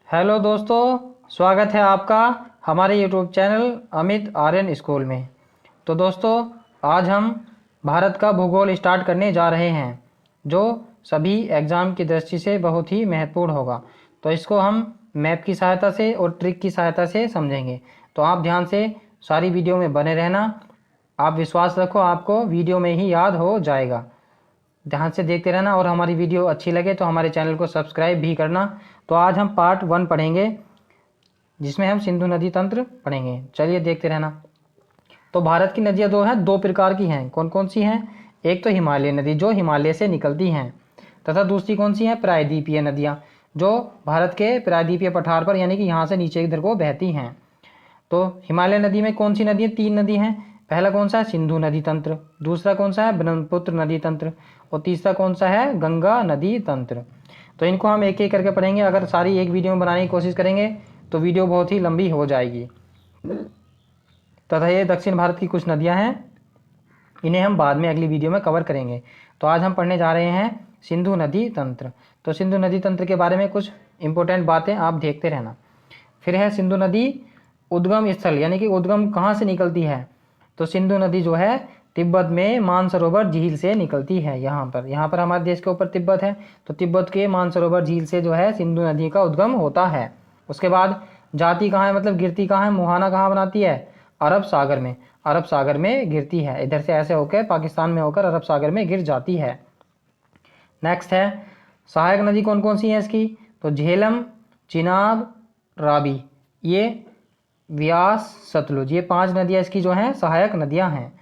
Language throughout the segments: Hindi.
हेलो दोस्तों, स्वागत है आपका हमारे YouTube channel Amit Aryan school में। तो दोस्तों, आज हम भारत का भूगोल स्टार्ट करने जा रहे हैं, जो सभी एग्ज़ाम की दृष्टि से बहुत ही महत्वपूर्ण होगा। तो इसको हम मैप की सहायता से और ट्रिक की सहायता से समझेंगे। तो आप ध्यान से सारी वीडियो में बने रहना। आप विश्वास रखो, आपको वीडियो में ही याद हो जाएगा। ध्यान से देखते रहना और हमारी वीडियो अच्छी लगे तो हमारे चैनल को सब्सक्राइब भी करना। तो आज हम पार्ट 1 पढ़ेंगे, जिसमें हम सिंधु नदी तंत्र पढ़ेंगे। चलिए देखते रहना। तो भारत की नदियाँ दो प्रकार की हैं। कौन कौन सी हैं? एक तो हिमालय नदी, जो हिमालय से निकलती हैं, तथा दूसरी कौन सी है? प्रायद्वीपीय नदियाँ, जो भारत के प्रायद्वीपीय पठार पर यानी कि यहाँ से नीचे इधर को बहती हैं। तो हिमालय नदी में कौन सी नदी है? 3 नदी हैं। पहला कौन सा है? सिंधु नदी तंत्र। दूसरा कौन सा है? ब्रह्मपुत्र नदी तंत्र। और तीसरा कौन सा है? गंगा नदी तंत्र। तो इनको हम एक एक करके पढ़ेंगे। अगर सारी एक वीडियो में बनाने की कोशिश करेंगे तो वीडियो बहुत ही लंबी हो जाएगी। तथा ये दक्षिण भारत की कुछ नदियाँ हैं, इन्हें हम बाद में अगली वीडियो में कवर करेंगे। तो आज हम पढ़ने जा रहे हैं सिंधु नदी तंत्र। तो सिंधु नदी तंत्र के बारे में कुछ इंपॉर्टेंट बातें आप देखते रहना। फिर है सिंधु नदी उद्गम स्थल, यानी कि उद्गम कहाँ से निकलती है? तो सिंधु नदी जो है तिब्बत में मानसरोवर झील से निकलती है। यहाँ पर हमारे देश के ऊपर तिब्बत है, तो तिब्बत के मानसरोवर झील से जो है सिंधु नदी का उद्गम होता है। उसके बाद जाती कहाँ है, मतलब गिरती कहाँ है? मुहाना कहाँ बनाती है? अरब सागर में। अरब सागर में गिरती है, इधर से ऐसे होकर पाकिस्तान में होकर अरब सागर में गिर जाती है। नेक्स्ट है सहायक नदी कौन कौन सी है इसकी? तो झेलम, चिनाब, रावी, ये व्यास, सतलुज, ये 5 नदियाँ इसकी जो हैं सहायक नदियाँ हैं।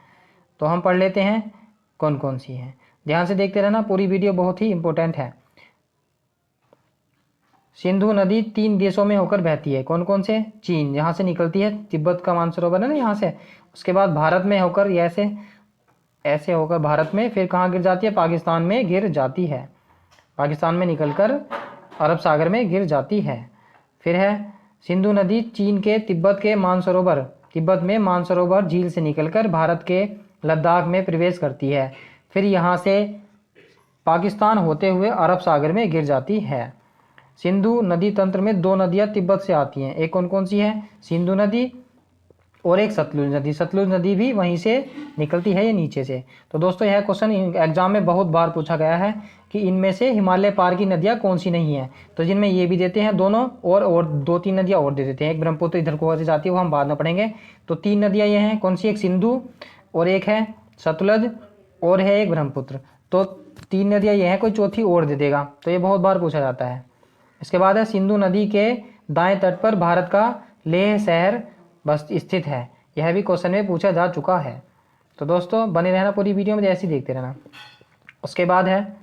तो हम पढ़ लेते हैं कौन कौन सी हैं। ध्यान से देखते रहना, पूरी वीडियो बहुत ही इंपॉर्टेंट है। सिंधु नदी 3 देशों में होकर बहती है। कौन कौन से? चीन, यहाँ से निकलती है, तिब्बत का मानसरोवर है ना यहाँ से। उसके बाद भारत में होकर ऐसे ऐसे होकर भारत में, फिर कहाँ गिर जाती है? पाकिस्तान में गिर जाती है। पाकिस्तान में निकलकर अरब सागर में गिर जाती है। फिर है सिंधु नदी चीन के तिब्बत में मानसरोवर झील से निकलकर भारत के लद्दाख में प्रवेश करती है। फिर यहाँ से पाकिस्तान होते हुए अरब सागर में गिर जाती है। सिंधु नदी तंत्र में 2 नदियाँ तिब्बत से आती हैं। एक कौन कौन सी है? सिंधु नदी और एक सतलुज नदी। सतलुज नदी भी वहीं से निकलती है, ये नीचे से। तो दोस्तों, यह क्वेश्चन एग्जाम में बहुत बार पूछा गया है कि इनमें से हिमालय पार की नदियाँ कौन सी नहीं है। तो जिनमें ये भी देते हैं दोनों, और 2-3 नदियाँ और दे देते हैं। एक ब्रह्मपुत्र इधर को होती जाती है, वो हम बाद में पढ़ेंगे। तो 3 नदियाँ ये हैं, कौन सी? एक सिंधु, और एक है सतलुज, और है एक ब्रह्मपुत्र। तो 3 नदियाँ ये हैं, कोई चौथी और दे देगा। तो ये बहुत बार पूछा जाता है। इसके बाद है सिंधु नदी के दाएं तट पर भारत का लेह शहर बस स्थित है। यह भी क्वेश्चन में पूछा जा चुका है। तो दोस्तों, बने रहना पूरी वीडियो में, जैसे ही देखते रहना। उसके बाद है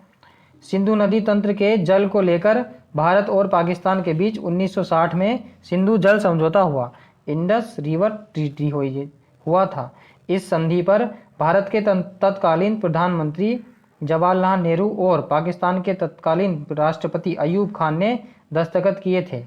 सिंधु नदी तंत्र के जल को लेकर भारत और पाकिस्तान के बीच 1960 में सिंधु जल समझौता हुआ। इंडस रिवर ट्रीटी हुआ था। इस संधि पर भारत के तत्कालीन प्रधानमंत्री जवाहरलाल नेहरू और पाकिस्तान के तत्कालीन राष्ट्रपति अयूब खान ने दस्तखत किए थे।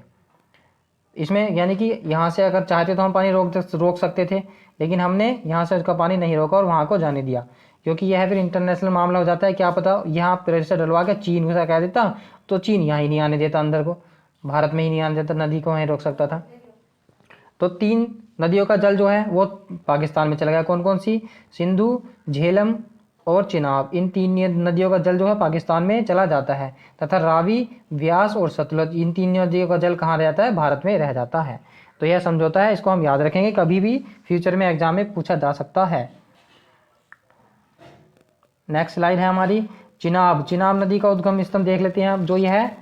इसमें यानी कि यहाँ से अगर चाहते तो हम पानी रोक सकते थे, लेकिन हमने यहाँ से उसका पानी नहीं रोका और वहाँ को जाने दिया, क्योंकि यह फिर इंटरनेशनल मामला हो जाता है। क्या पता यहाँ प्रेशर डलवा के चीन को कह देता, तो चीन यहाँ ही नहीं आने देता, अंदर को भारत में ही नहीं आने देता, नदी को वहीं रोक सकता था। तो 3 नदियों का जल जो है वो पाकिस्तान में चला गया। कौन कौन सी? सिंधु, झेलम और चिनाब। इन 3 नदियों का जल जो है पाकिस्तान में चला जाता है। तथा रावी, व्यास और सतलुज, इन 3 नदियों का जल कहाँ रह जाता है? भारत में रह जाता है। तो यह समझौता है, इसको हम याद रखेंगे, कभी भी फ्यूचर में एग्जाम में पूछा जा सकता है। नेक्स्ट स्लाइड है हमारी चिनाब। चिनाब नदी का उद्गम स्थल देख लेते हैं अब। जो यह है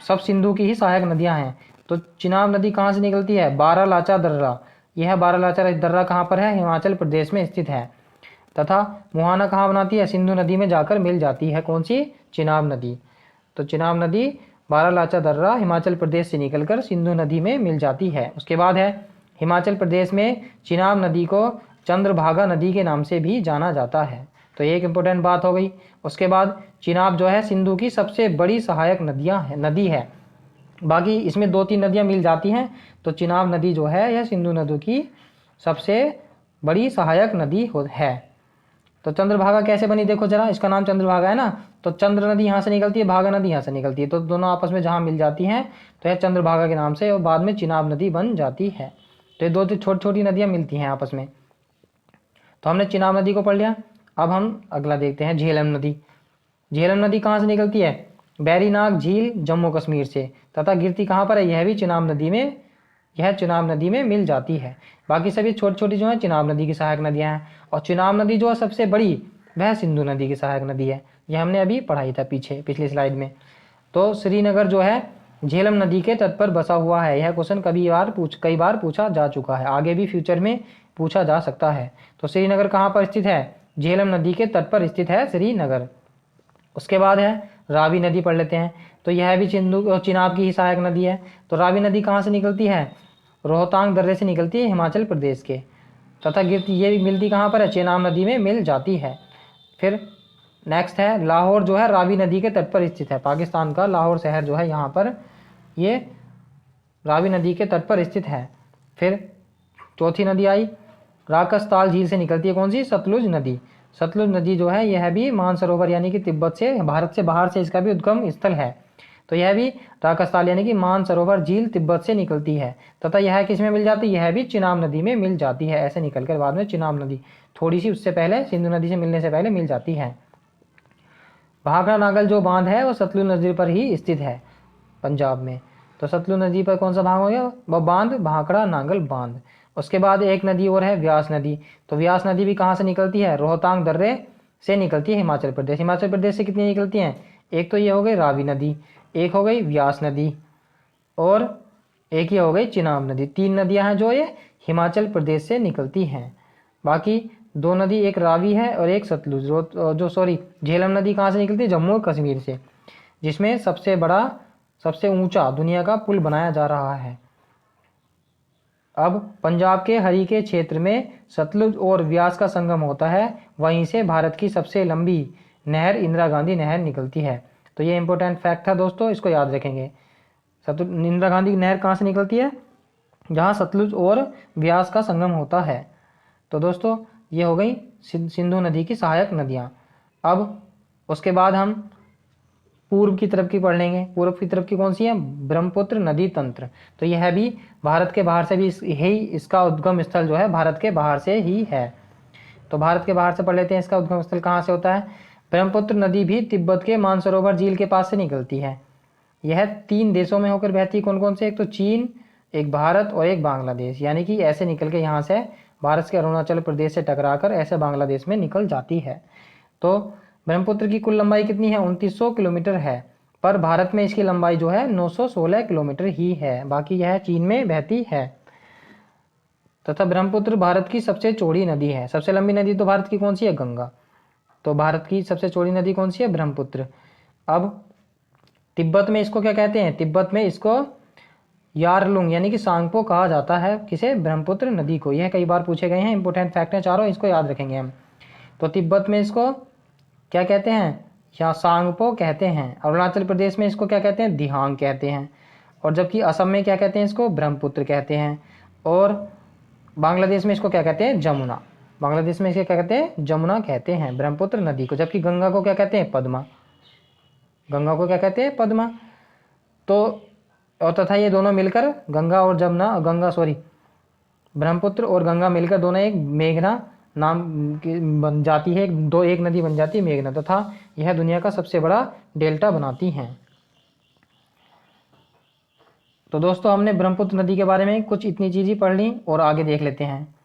सब सिंधु की ही सहायक नदियां हैं। तो चिनाब नदी कहाँ से निकलती है? बारालाचा दर्रा। यह बारालाचा दर्रा कहाँ पर है? हिमाचल प्रदेश में स्थित है। तथा मुहाना कहाँ बनाती है? सिंधु नदी में जाकर मिल जाती है। कौन सी? चिनाब नदी। तो चिनाब नदी बारालाचा दर्रा हिमाचल प्रदेश से निकलकर सिंधु नदी में मिल जाती है। उसके बाद है हिमाचल प्रदेश में चिनाब नदी को चंद्रभागा नदी के नाम से भी जाना जाता है। तो ये एक इम्पोर्टेंट बात हो गई। उसके बाद चिनाब जो है सिंधु की सबसे बड़ी सहायक नदी है। बाकी इसमें 2-3 नदियाँ मिल जाती हैं, तो चिनाब नदी जो है यह सिंधु नदी की सबसे बड़ी सहायक नदी है। तो चंद्रभागा कैसे बनी देखो जरा, इसका नाम चंद्रभागा है ना। तो चंद्र नदी यहाँ से निकलती है, भागा नदी यहाँ से निकलती है, तो दोनों आपस में जहाँ मिल जाती हैं तो यह चंद्रभागा के नाम से और बाद में चिनाब नदी बन जाती है। तो ये दो छोटी छोटी नदियाँ मिलती हैं आपस में। तो हमने चिनाब नदी को पढ़ लिया। अब हम अगला देखते हैं झेलम नदी। झेलम नदी कहाँ से निकलती है? बैरीनाग झील जम्मू कश्मीर से, तथा गिरती कहाँ पर है? यह भी चिनाब नदी में, यह चिनाब नदी में मिल जाती है। बाकी सभी छोटी छोटी जो है चिनाब नदी की सहायक नदियाँ हैं। और चिनाब नदी जो है सबसे बड़ी, वह सिंधु नदी की सहायक नदी है। यह हमने अभी पढ़ाई था पीछे पिछली स्लाइड में। तो श्रीनगर जो है झेलम नदी के तट पर बसा हुआ है। यह क्वेश्चन कई बार पूछा जा चुका है, आगे भी फ्यूचर में पूछा जा सकता है। तो श्रीनगर कहाँ पर स्थित है? झेलम नदी के तट पर स्थित है श्रीनगर। उसके बाद है रावी नदी, पढ़ लेते हैं। तो यह भी चिनाब की ही सहायक नदी है। तो रावी नदी कहाँ से निकलती है? रोहतांग दर्रे से निकलती है हिमाचल प्रदेश के, तथा गिरती ये मिलती कहाँ पर है? चेनाब नदी में मिल जाती है। फिर नेक्स्ट है लाहौर, जो है रावी नदी के तट पर स्थित है। पाकिस्तान का लाहौर शहर जो है यहाँ पर, ये रावी नदी के तट पर स्थित है। फिर चौथी नदी आई, राकसताल झील से निकलती है, कौन सी? सतलुज नदी। सतलुज नदी जो है यह भी मानसरोवर यानी कि तिब्बत से, भारत से बाहर से इसका भी उद्गम स्थल है। तो यह भी राकसताल यानी कि मानसरोवर झील तिब्बत से निकलती है, तथा यह किस में मिल जाती है? यह भी चिनाब नदी में मिल जाती है। ऐसे निकलकर बाद में चिनाब नदी थोड़ी सी उससे पहले, सिंधु नदी से मिलने से पहले मिल जाती है। भाखड़ा नागल जो बांध है वो सतलुज नदी पर ही स्थित है पंजाब में। तो सतलुज नदी पर कौन सा भाग हो गया? वह बांध भाखड़ा नागल बांध। उसके बाद एक नदी और है व्यास नदी। तो व्यास नदी भी कहाँ से निकलती है? रोहतांग दर्रे से निकलती है हिमाचल प्रदेश। हिमाचल प्रदेश से कितनी निकलती हैं? एक तो ये हो गई रावी नदी, एक हो गई व्यास नदी, और एक ही हो गई चिनाब नदी। 3 नदियां हैं जो ये हिमाचल प्रदेश से निकलती हैं। बाकी 2 नदी, एक रावी है और एक सतलुज। झेलम नदी कहाँ से निकलती है? जम्मू और कश्मीर से, जिसमें सबसे बड़ा, सबसे ऊंचा दुनिया का पुल बनाया जा रहा है। अब पंजाब के हरीके क्षेत्र में सतलुज और व्यास का संगम होता है, वहीं से भारत की सबसे लंबी नहर इंदिरा गांधी नहर निकलती है। तो ये इंपॉर्टेंट फैक्ट था दोस्तों, इसको याद रखेंगे। इंदिरा गांधी नहर कहाँ से निकलती है? जहाँ सतलुज और व्यास का संगम होता है। तो दोस्तों ये हो गई सिंधु नदी की सहायक नदियाँ। अब उसके बाद हम पूर्व की तरफ की पढ़ लेंगे। पूर्व की तरफ की कौन सी है? ब्रह्मपुत्र नदी तंत्र। तो यह भी भारत के बाहर से भी इसका उद्गम स्थल जो है भारत के बाहर से ही है। तो भारत के बाहर से पढ़ लेते हैं, इसका उद्गम स्थल कहाँ से होता है? ब्रह्मपुत्र नदी भी तिब्बत के मानसरोवर झील के पास से निकलती है। यह 3 देशों में होकर बहती है, कौन कौन से? एक तो चीन, एक भारत और एक बांग्लादेश। यानी कि ऐसे निकल के यहाँ से भारत के अरुणाचल प्रदेश से टकराकर ऐसे बांग्लादेश में निकल जाती है। तो ब्रह्मपुत्र की कुल लंबाई कितनी है? 2900 किलोमीटर है, पर भारत में इसकी लंबाई जो है 916 किलोमीटर ही है। बाकी यह चीन में बहती है। तथा ब्रह्मपुत्र भारत की सबसे चौड़ी नदी है। सबसे लंबी नदी तो भारत की कौन सी है? गंगा। तो भारत की सबसे चौड़ी नदी कौन सी है? ब्रह्मपुत्र। अब तिब्बत में इसको क्या कहते हैं? तिब्बत में इसको यारलुंग यानी कि सांगपो कहा जाता है। किसे? ब्रह्मपुत्र नदी को। यह कई बार पूछे गए हैं, इंपॉर्टेंट फैक्ट हैं चारों, इसको याद रखेंगे हम। तो तिब्बत में इसको क्या कहते हैं? या सांगपो कहते हैं। अरुणाचल प्रदेश में इसको क्या कहते हैं? दिहांग कहते हैं। और जबकि असम में क्या कहते हैं? इसको ब्रह्मपुत्र कहते हैं। और बांग्लादेश में इसको क्या कहते हैं? जमुना। बांग्लादेश में इसे क्या कहते हैं? जमुना कहते हैं ब्रह्मपुत्र नदी को। जबकि गंगा को क्या कहते हैं? पद्मा। गंगा को क्या कहते हैं? पद्मा। तो और तथा ये दोनों मिलकर ब्रह्मपुत्र और गंगा मिलकर दोनों एक मेघना नाम की बन जाती है। एक नदी बन जाती है मेघना, तथा यह दुनिया का सबसे बड़ा डेल्टा बनाती हैं। तो दोस्तों हमने ब्रह्मपुत्र नदी के बारे में कुछ इतनी चीज़ें पढ़ ली, और आगे देख लेते हैं।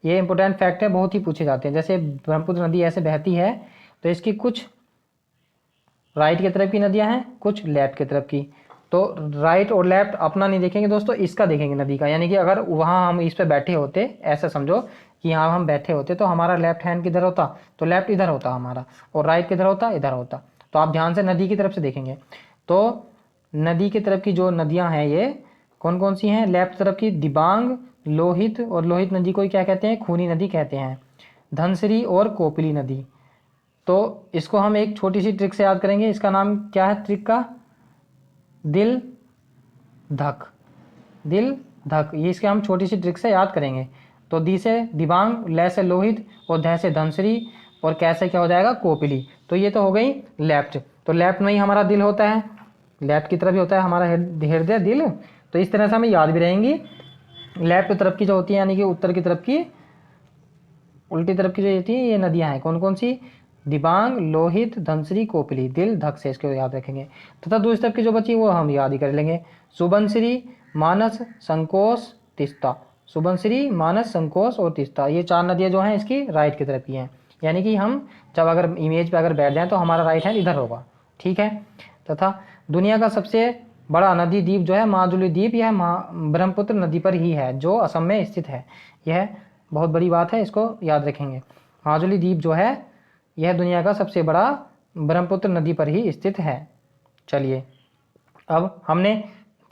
ये इंपॉर्टेंट फैक्ट है, बहुत ही पूछे जाते हैं। जैसे ब्रह्मपुत्र नदी ऐसे बहती है, तो इसकी कुछ राइट की तरफ की नदियां हैं, कुछ लेफ्ट की तरफ की। तो राइट और लेफ्ट अपना नहीं देखेंगे दोस्तों, इसका देखेंगे नदी का। यानी कि अगर वहाँ हम इस पे बैठे होते, ऐसा समझो कि यहाँ हम बैठे होते, तो हमारा लेफ्ट हैंड किधर होता? तो लेफ्ट इधर होता हमारा, और राइट किधर होता? इधर होता। तो आप ध्यान से नदी की तरफ से देखेंगे। तो नदी की तरफ की जो नदियाँ हैं ये कौन कौन सी हैं? लेफ्ट तरफ की दिबांग, लोहित, और लोहित नदी को क्या कहते हैं? खूनी नदी कहते हैं। धनसिरी और कोपली नदी। तो इसको हम एक छोटी सी ट्रिक से याद करेंगे। इसका नाम क्या है ट्रिक का? दिल धक। दिल धक, ये इसके हम छोटी सी ट्रिक से याद करेंगे। तो दी से दिबांग, ले से लोहित और ध से धनसिरी, और कैसे क्या हो जाएगा, कोपिली। तो ये तो हो गई लेफ्ट। तो लेफ्ट में ही हमारा दिल होता है, लेफ्ट की तरफ ही होता है हमारा हृदय, दिल। तो इस तरह से हमें याद भी रहेंगी। लेफ्ट तरफ की जो होती है यानी कि उत्तर की तरफ की, उल्टी तरफ की जो होती है ये नदियां हैं, कौन कौन सी, दिबांग, लोहित, धनश्री, कोपिली, दिल, धक से इसको याद रखेंगे। तथा दूसरी तरफ की जो बची वो हम याद ही कर लेंगे, सुबनश्री, मानस, संकोश, तीस्ता। सुबनश्री, मानस, संकोश और तीस्ता, ये 4 नदियां जो हैं इसकी राइट की तरफ की हैं। यानी कि हम जब अगर इमेज पे अगर बैठ जाएं तो हमारा राइट हैंड इधर होगा, ठीक है। तथा दुनिया का सबसे बड़ा नदी द्वीप जो है माजुली द्वीप, यह ब्रह्मपुत्र नदी पर ही है, जो असम में स्थित है। यह बहुत बड़ी बात है, इसको याद रखेंगे। माजुली द्वीप जो है यह दुनिया का सबसे बड़ा ब्रह्मपुत्र नदी पर ही स्थित है। चलिए, अब हमने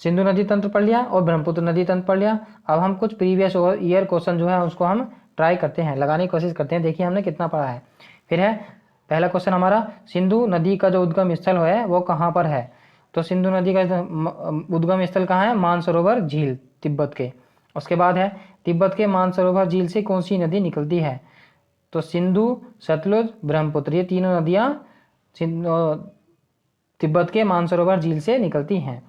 सिंधु नदी तंत्र पढ़ लिया और ब्रह्मपुत्र नदी तंत्र पढ़ लिया। अब हम कुछ प्रीवियस ईयर क्वेश्चन जो है उसको हम ट्राई करते हैं, लगाने की कोशिश करते हैं, देखिए हमने कितना पढ़ा है। फिर है पहला क्वेश्चन हमारा, सिंधु नदी का जो उद्गम स्थल है वो कहाँ पर है। तो सिंधु नदी का उद्गम स्थल कहाँ है, मानसरोवर झील, तिब्बत के। उसके बाद है तिब्बत के मानसरोवर झील से कौन सी नदी निकलती है। तो सिंधु, सतलुज, ब्रह्मपुत्र, ये तीनों नदियाँ तिब्बत के मानसरोवर झील से निकलती हैं।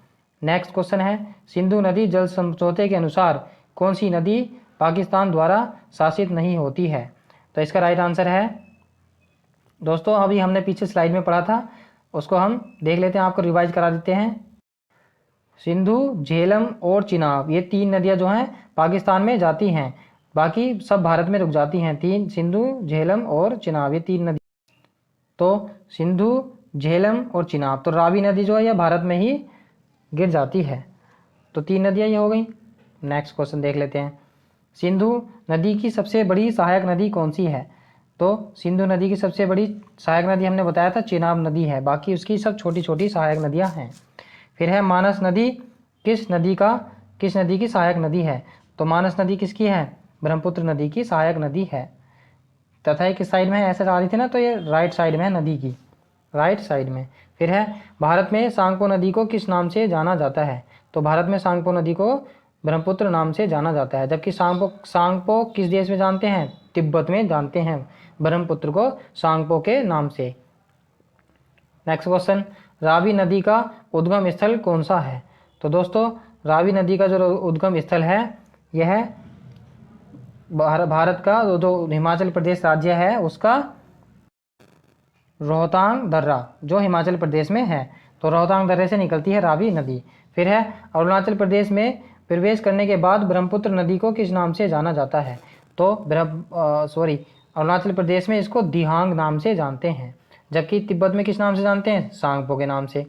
नेक्स्ट क्वेश्चन है, सिंधु नदी जल समझौते के अनुसार कौन सी नदी पाकिस्तान द्वारा शासित नहीं होती है। तो इसका राइट आंसर है दोस्तों, अभी हमने पीछे स्लाइड में पढ़ा था, उसको हम देख लेते हैं, आपको रिवाइज करा देते हैं। सिंधु, झेलम और चिनाब, ये 3 नदियां जो हैं पाकिस्तान में जाती हैं, बाकी सब भारत में रुक जाती हैं। 3, सिंधु, झेलम और चिनाब, ये 3 नदी। तो सिंधु, झेलम और चिनाब, तो रावी नदी जो है यह भारत में ही गिर जाती है। तो 3 नदियाँ ये हो गई। नेक्स्ट क्वेश्चन देख लेते हैं, सिंधु नदी की सबसे बड़ी सहायक नदी कौन सी है। तो सिंधु नदी की सबसे बड़ी सहायक नदी हमने बताया था चिनाब नदी है, बाकी उसकी सब छोटी छोटी सहायक नदियाँ हैं। फिर है मानस नदी किस नदी की सहायक नदी है। तो मानस नदी किसकी है, ब्रह्मपुत्र नदी की सहायक नदी है। तथा ये किस साइड में है, ऐसे आ रही थी ना, तो ये राइट साइड में है नदी की, राइट साइड में। फिर है भारत में सांगपो नदी को किस नाम से जाना जाता है। तो भारत में सांगपो नदी को ब्रह्मपुत्र नाम से जाना जाता है, जबकि सांगपो किस देश में जानते हैं, तिब्बत में जानते हैं ब्रह्मपुत्र को सांगपो के नाम से। नेक्स्ट क्वेश्चन, रावी नदी का उद्गम स्थल कौन सा है। तो दोस्तों रावी नदी का जो उद्गम स्थल है यह भारत का जो हिमाचल प्रदेश राज्य है उसका रोहतांग दर्रा जो हिमाचल प्रदेश में है, तो रोहतांग दर्रे से निकलती है रावी नदी। फिर है अरुणाचल प्रदेश में प्रवेश करने के बाद ब्रह्मपुत्र नदी को किस नाम से जाना जाता है। तो अरुणाचल प्रदेश में इसको दिहांग नाम से जानते हैं, जबकि तिब्बत में किस नाम से जानते हैं, सांगपो के नाम से।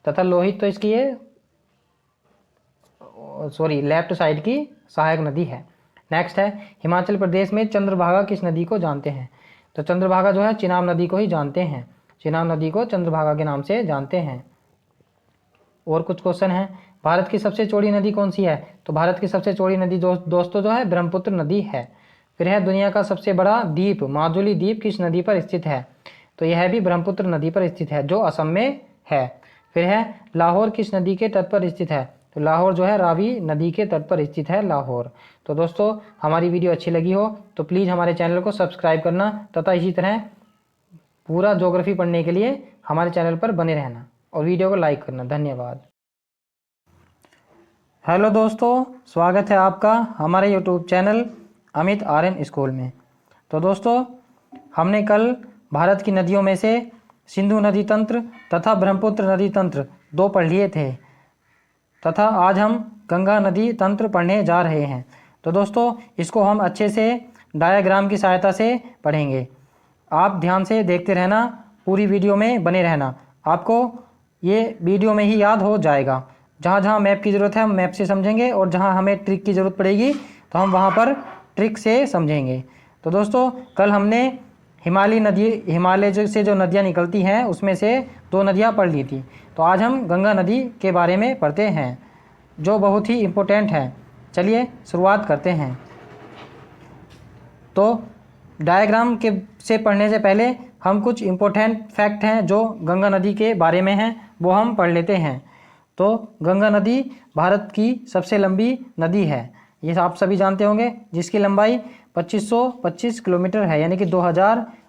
तथा लोहित तो इसकी लेफ्ट साइड की सहायक नदी है। नेक्स्ट है हिमाचल प्रदेश में चंद्रभागा किस नदी को जानते हैं। तो चंद्रभागा जो है चिनाब नदी को ही जानते हैं, चिनाब नदी को चंद्रभागा के नाम से जानते हैं। और कुछ क्वेश्चन है, भारत की सबसे चौड़ी नदी कौन सी है। तो भारत की सबसे चौड़ी नदी दोस्तों जो है ब्रह्मपुत्र नदी है। फिर है दुनिया का सबसे बड़ा द्वीप माजुली द्वीप किस नदी पर स्थित है। तो यह भी ब्रह्मपुत्र नदी पर स्थित है जो असम में है। फिर है लाहौर किस नदी के तट पर स्थित है। तो लाहौर जो है रावी नदी के तट पर स्थित है लाहौर। तो दोस्तों हमारी वीडियो अच्छी लगी हो तो प्लीज़ हमारे चैनल को सब्सक्राइब करना तथा इसी तरह पूरा ज्योग्राफी पढ़ने के लिए हमारे चैनल पर बने रहना और वीडियो को लाइक करना। धन्यवाद। हेलो दोस्तों, स्वागत है आपका हमारे YouTube channel Amit Aryan school में। तो दोस्तों हमने कल भारत की नदियों में से सिंधु नदी तंत्र तथा ब्रह्मपुत्र नदी तंत्र 2 पढ़ लिए थे तथा आज हम गंगा नदी तंत्र पढ़ने जा रहे हैं। तो दोस्तों इसको हम अच्छे से डायग्राम की सहायता से पढ़ेंगे। आप ध्यान से देखते रहना, पूरी वीडियो में बने रहना, आपको ये वीडियो में ही याद हो जाएगा। जहाँ जहाँ मैप की ज़रूरत है हम मैप से समझेंगे और जहाँ हमें ट्रिक की ज़रूरत पड़ेगी तो हम वहाँ पर ट्रिक से समझेंगे। तो दोस्तों कल हमने हिमालय से जो नदियाँ निकलती हैं उसमें से 2 नदियाँ पढ़ ली थी। तो आज हम गंगा नदी के बारे में पढ़ते हैं जो बहुत ही इम्पोर्टेंट है। चलिए शुरुआत करते हैं। तो डायग्राम के से पढ़ने से पहले हम कुछ इम्पोर्टेंट फैक्ट हैं जो गंगा नदी के बारे में हैं वो हम पढ़ लेते हैं। तो गंगा नदी भारत की सबसे लंबी नदी है, ये आप सभी जानते होंगे, जिसकी लंबाई 2525 किलोमीटर है, यानी कि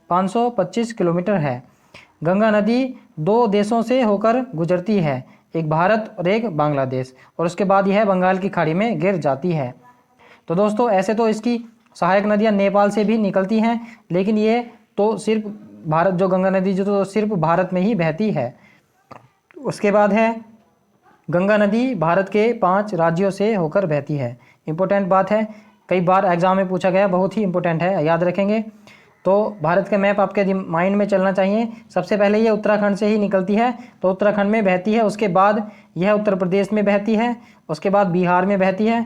525 किलोमीटर है। गंगा नदी 2 देशों से होकर गुजरती है, एक भारत और एक बांग्लादेश, और उसके बाद यह बंगाल की खाड़ी में गिर जाती है। तो दोस्तों ऐसे तो इसकी सहायक नदियां नेपाल से भी निकलती हैं, लेकिन ये तो सिर्फ भारत, जो गंगा नदी जो तो सिर्फ भारत में ही बहती है। उसके बाद है गंगा नदी भारत के 5 राज्यों से होकर बहती है। इंपॉर्टेंट बात है, कई बार एग्जाम में पूछा गया, बहुत ही इंपॉर्टेंट है, याद रखेंगे। तो भारत का मैप आपके माइंड में चलना चाहिए। सबसे पहले ये उत्तराखंड से ही निकलती है, तो उत्तराखंड में बहती है, उसके बाद यह उत्तर प्रदेश में बहती है, उसके बाद बिहार में बहती है,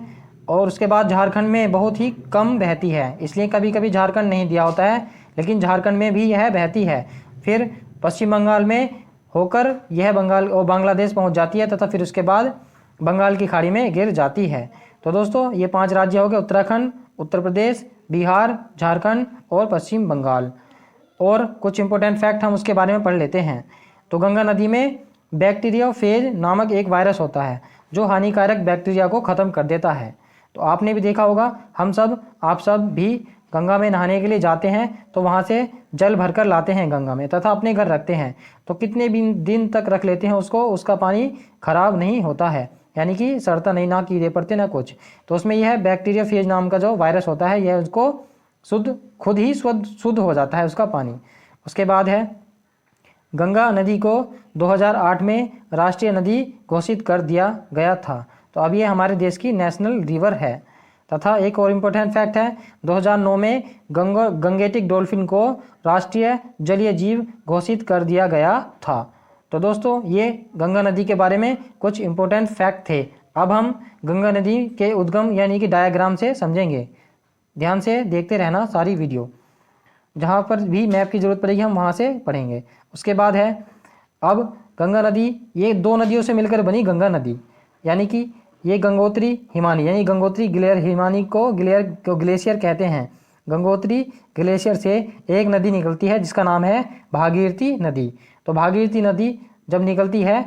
और उसके बाद झारखंड में बहुत ही कम बहती है, इसलिए कभी कभी झारखंड नहीं दिया होता है, लेकिन झारखंड में भी यह बहती है। फिर पश्चिम बंगाल में होकर यह बंगाल और बांग्लादेश पहुंच जाती है, तथा फिर उसके बाद बंगाल की खाड़ी में गिर जाती है। तो दोस्तों ये 5 राज्य हो गए, उत्तराखंड, उत्तर प्रदेश, बिहार, झारखंड और पश्चिम बंगाल। और कुछ इंपॉर्टेंट फैक्ट हम उसके बारे में पढ़ लेते हैं। तो गंगा नदी में बैक्टीरियोफेज नामक एक वायरस होता है, जो हानिकारक बैक्टीरिया को ख़त्म कर देता है। तो आपने भी देखा होगा, हम सब, आप सब भी गंगा में नहाने के लिए जाते हैं, तो वहाँ से जल भरकर लाते हैं गंगा में, तथा अपने घर रखते हैं। तो कितने भी दिन तक रख लेते हैं उसको, उसका पानी खराब नहीं होता है, यानी कि सड़ता नहीं, ना कीड़े पड़ते ना कुछ। तो उसमें यह बैक्टीरियोफेज नाम का जो वायरस होता है, यह उसको खुद ही शुद्ध हो जाता है उसका पानी। उसके बाद है गंगा नदी को 2008 में राष्ट्रीय नदी घोषित कर दिया गया था। तो अब ये हमारे देश की नेशनल रिवर है। तथा एक और इम्पोर्टेंट फैक्ट है, 2009 में गंगेटिक डॉल्फिन को राष्ट्रीय जलीय जीव घोषित कर दिया गया था। तो दोस्तों ये गंगा नदी के बारे में कुछ इम्पोर्टेंट फैक्ट थे। अब हम गंगा नदी के उद्गम यानी कि डायग्राम से समझेंगे। ध्यान से देखते रहना सारी वीडियो, जहाँ पर भी मैप की ज़रूरत पड़ेगी हम वहाँ से पढ़ेंगे। उसके बाद है, अब गंगा नदी ये 2 नदियों से मिलकर बनी गंगा नदी, यानी कि ये गंगोत्री हिमानी, यानी गंगोत्री ग्लेशियर, हिमानी को ग्लेशियर कहते हैं। गंगोत्री ग्लेशियर से एक नदी निकलती है जिसका नाम है भागीरथी नदी। तो भागीरथी नदी जब निकलती है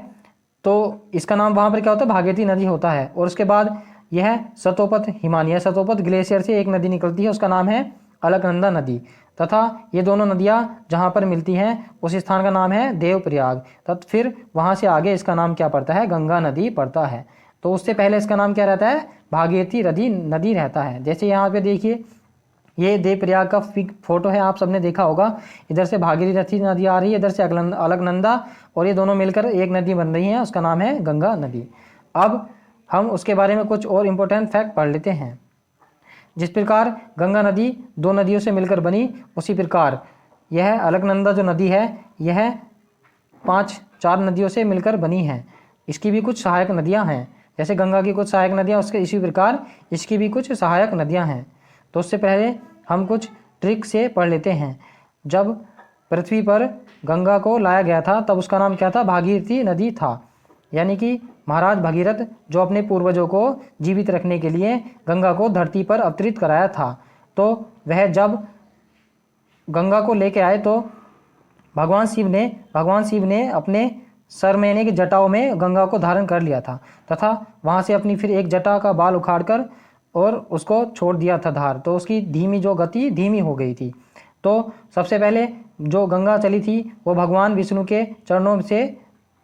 तो इसका नाम वहाँ पर क्या होता है, भागीरथी नदी होता है। और उसके बाद यह सतोपत हिमानी है, सतोपत ग्लेशियर से एक नदी निकलती है, उसका नाम है अलकनंदा नदी। तथा ये दोनों नदियाँ जहाँ पर मिलती हैं उस स्थान का नाम है देवप्रयाग। तथा फिर वहाँ से आगे इसका नाम क्या पड़ता है, गंगा नदी पड़ता है। तो उससे पहले इसका नाम क्या रहता है, भागीरथी नदी रहता है। जैसे यहाँ पे देखिए, ये देवप्रयाग का फोटो है, आप सबने देखा होगा। इधर से भागीरथी नदी आ रही है, इधर से अलकनंदा, और ये दोनों मिलकर एक नदी बन रही है, उसका नाम है गंगा नदी। अब हम उसके बारे में कुछ और इम्पोर्टेंट फैक्ट पढ़ लेते हैं। जिस प्रकार गंगा नदी 2 नदियों से मिलकर बनी, उसी प्रकार यह अलकनंदा जो नदी है, यह 4 नदियों से मिलकर बनी है। इसकी भी कुछ सहायक नदियाँ हैं, जैसे गंगा की कुछ सहायक नदियाँ, उसके इसी प्रकार इसकी भी कुछ सहायक नदियाँ हैं। तो उससे पहले हम कुछ ट्रिक से पढ़ लेते हैं। जब पृथ्वी पर गंगा को लाया गया था तब उसका नाम क्या था, भागीरथी नदी था। यानी कि महाराज भगीरथ जो अपने पूर्वजों को जीवित रखने के लिए गंगा को धरती पर अवतरित कराया था, तो वह जब गंगा को लेके आए तो भगवान शिव ने अपने सर में यानी कि जटाओं में गंगा को धारण कर लिया था, तथा वहाँ से अपनी फिर एक जटा का बाल उखाड़कर और उसको छोड़ दिया था धार। तो उसकी गति धीमी हो गई थी। तो सबसे पहले जो गंगा चली थी वो भगवान विष्णु के चरणों से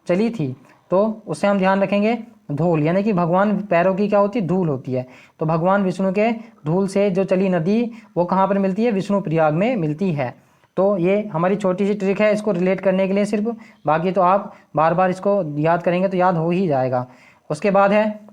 चली थी। तो उससे हम ध्यान रखेंगे, धूल, यानी कि भगवान पैरों की क्या होती है, धूल होती है। तो भगवान विष्णु के धूल से जो चली नदी वो कहाँ पर मिलती है, विष्णु प्रयाग में मिलती है। तो ये हमारी छोटी सी ट्रिक है इसको रिलेट करने के लिए सिर्फ, बाकी तो आप बार बार इसको याद करेंगे तो याद हो ही जाएगा। उसके बाद है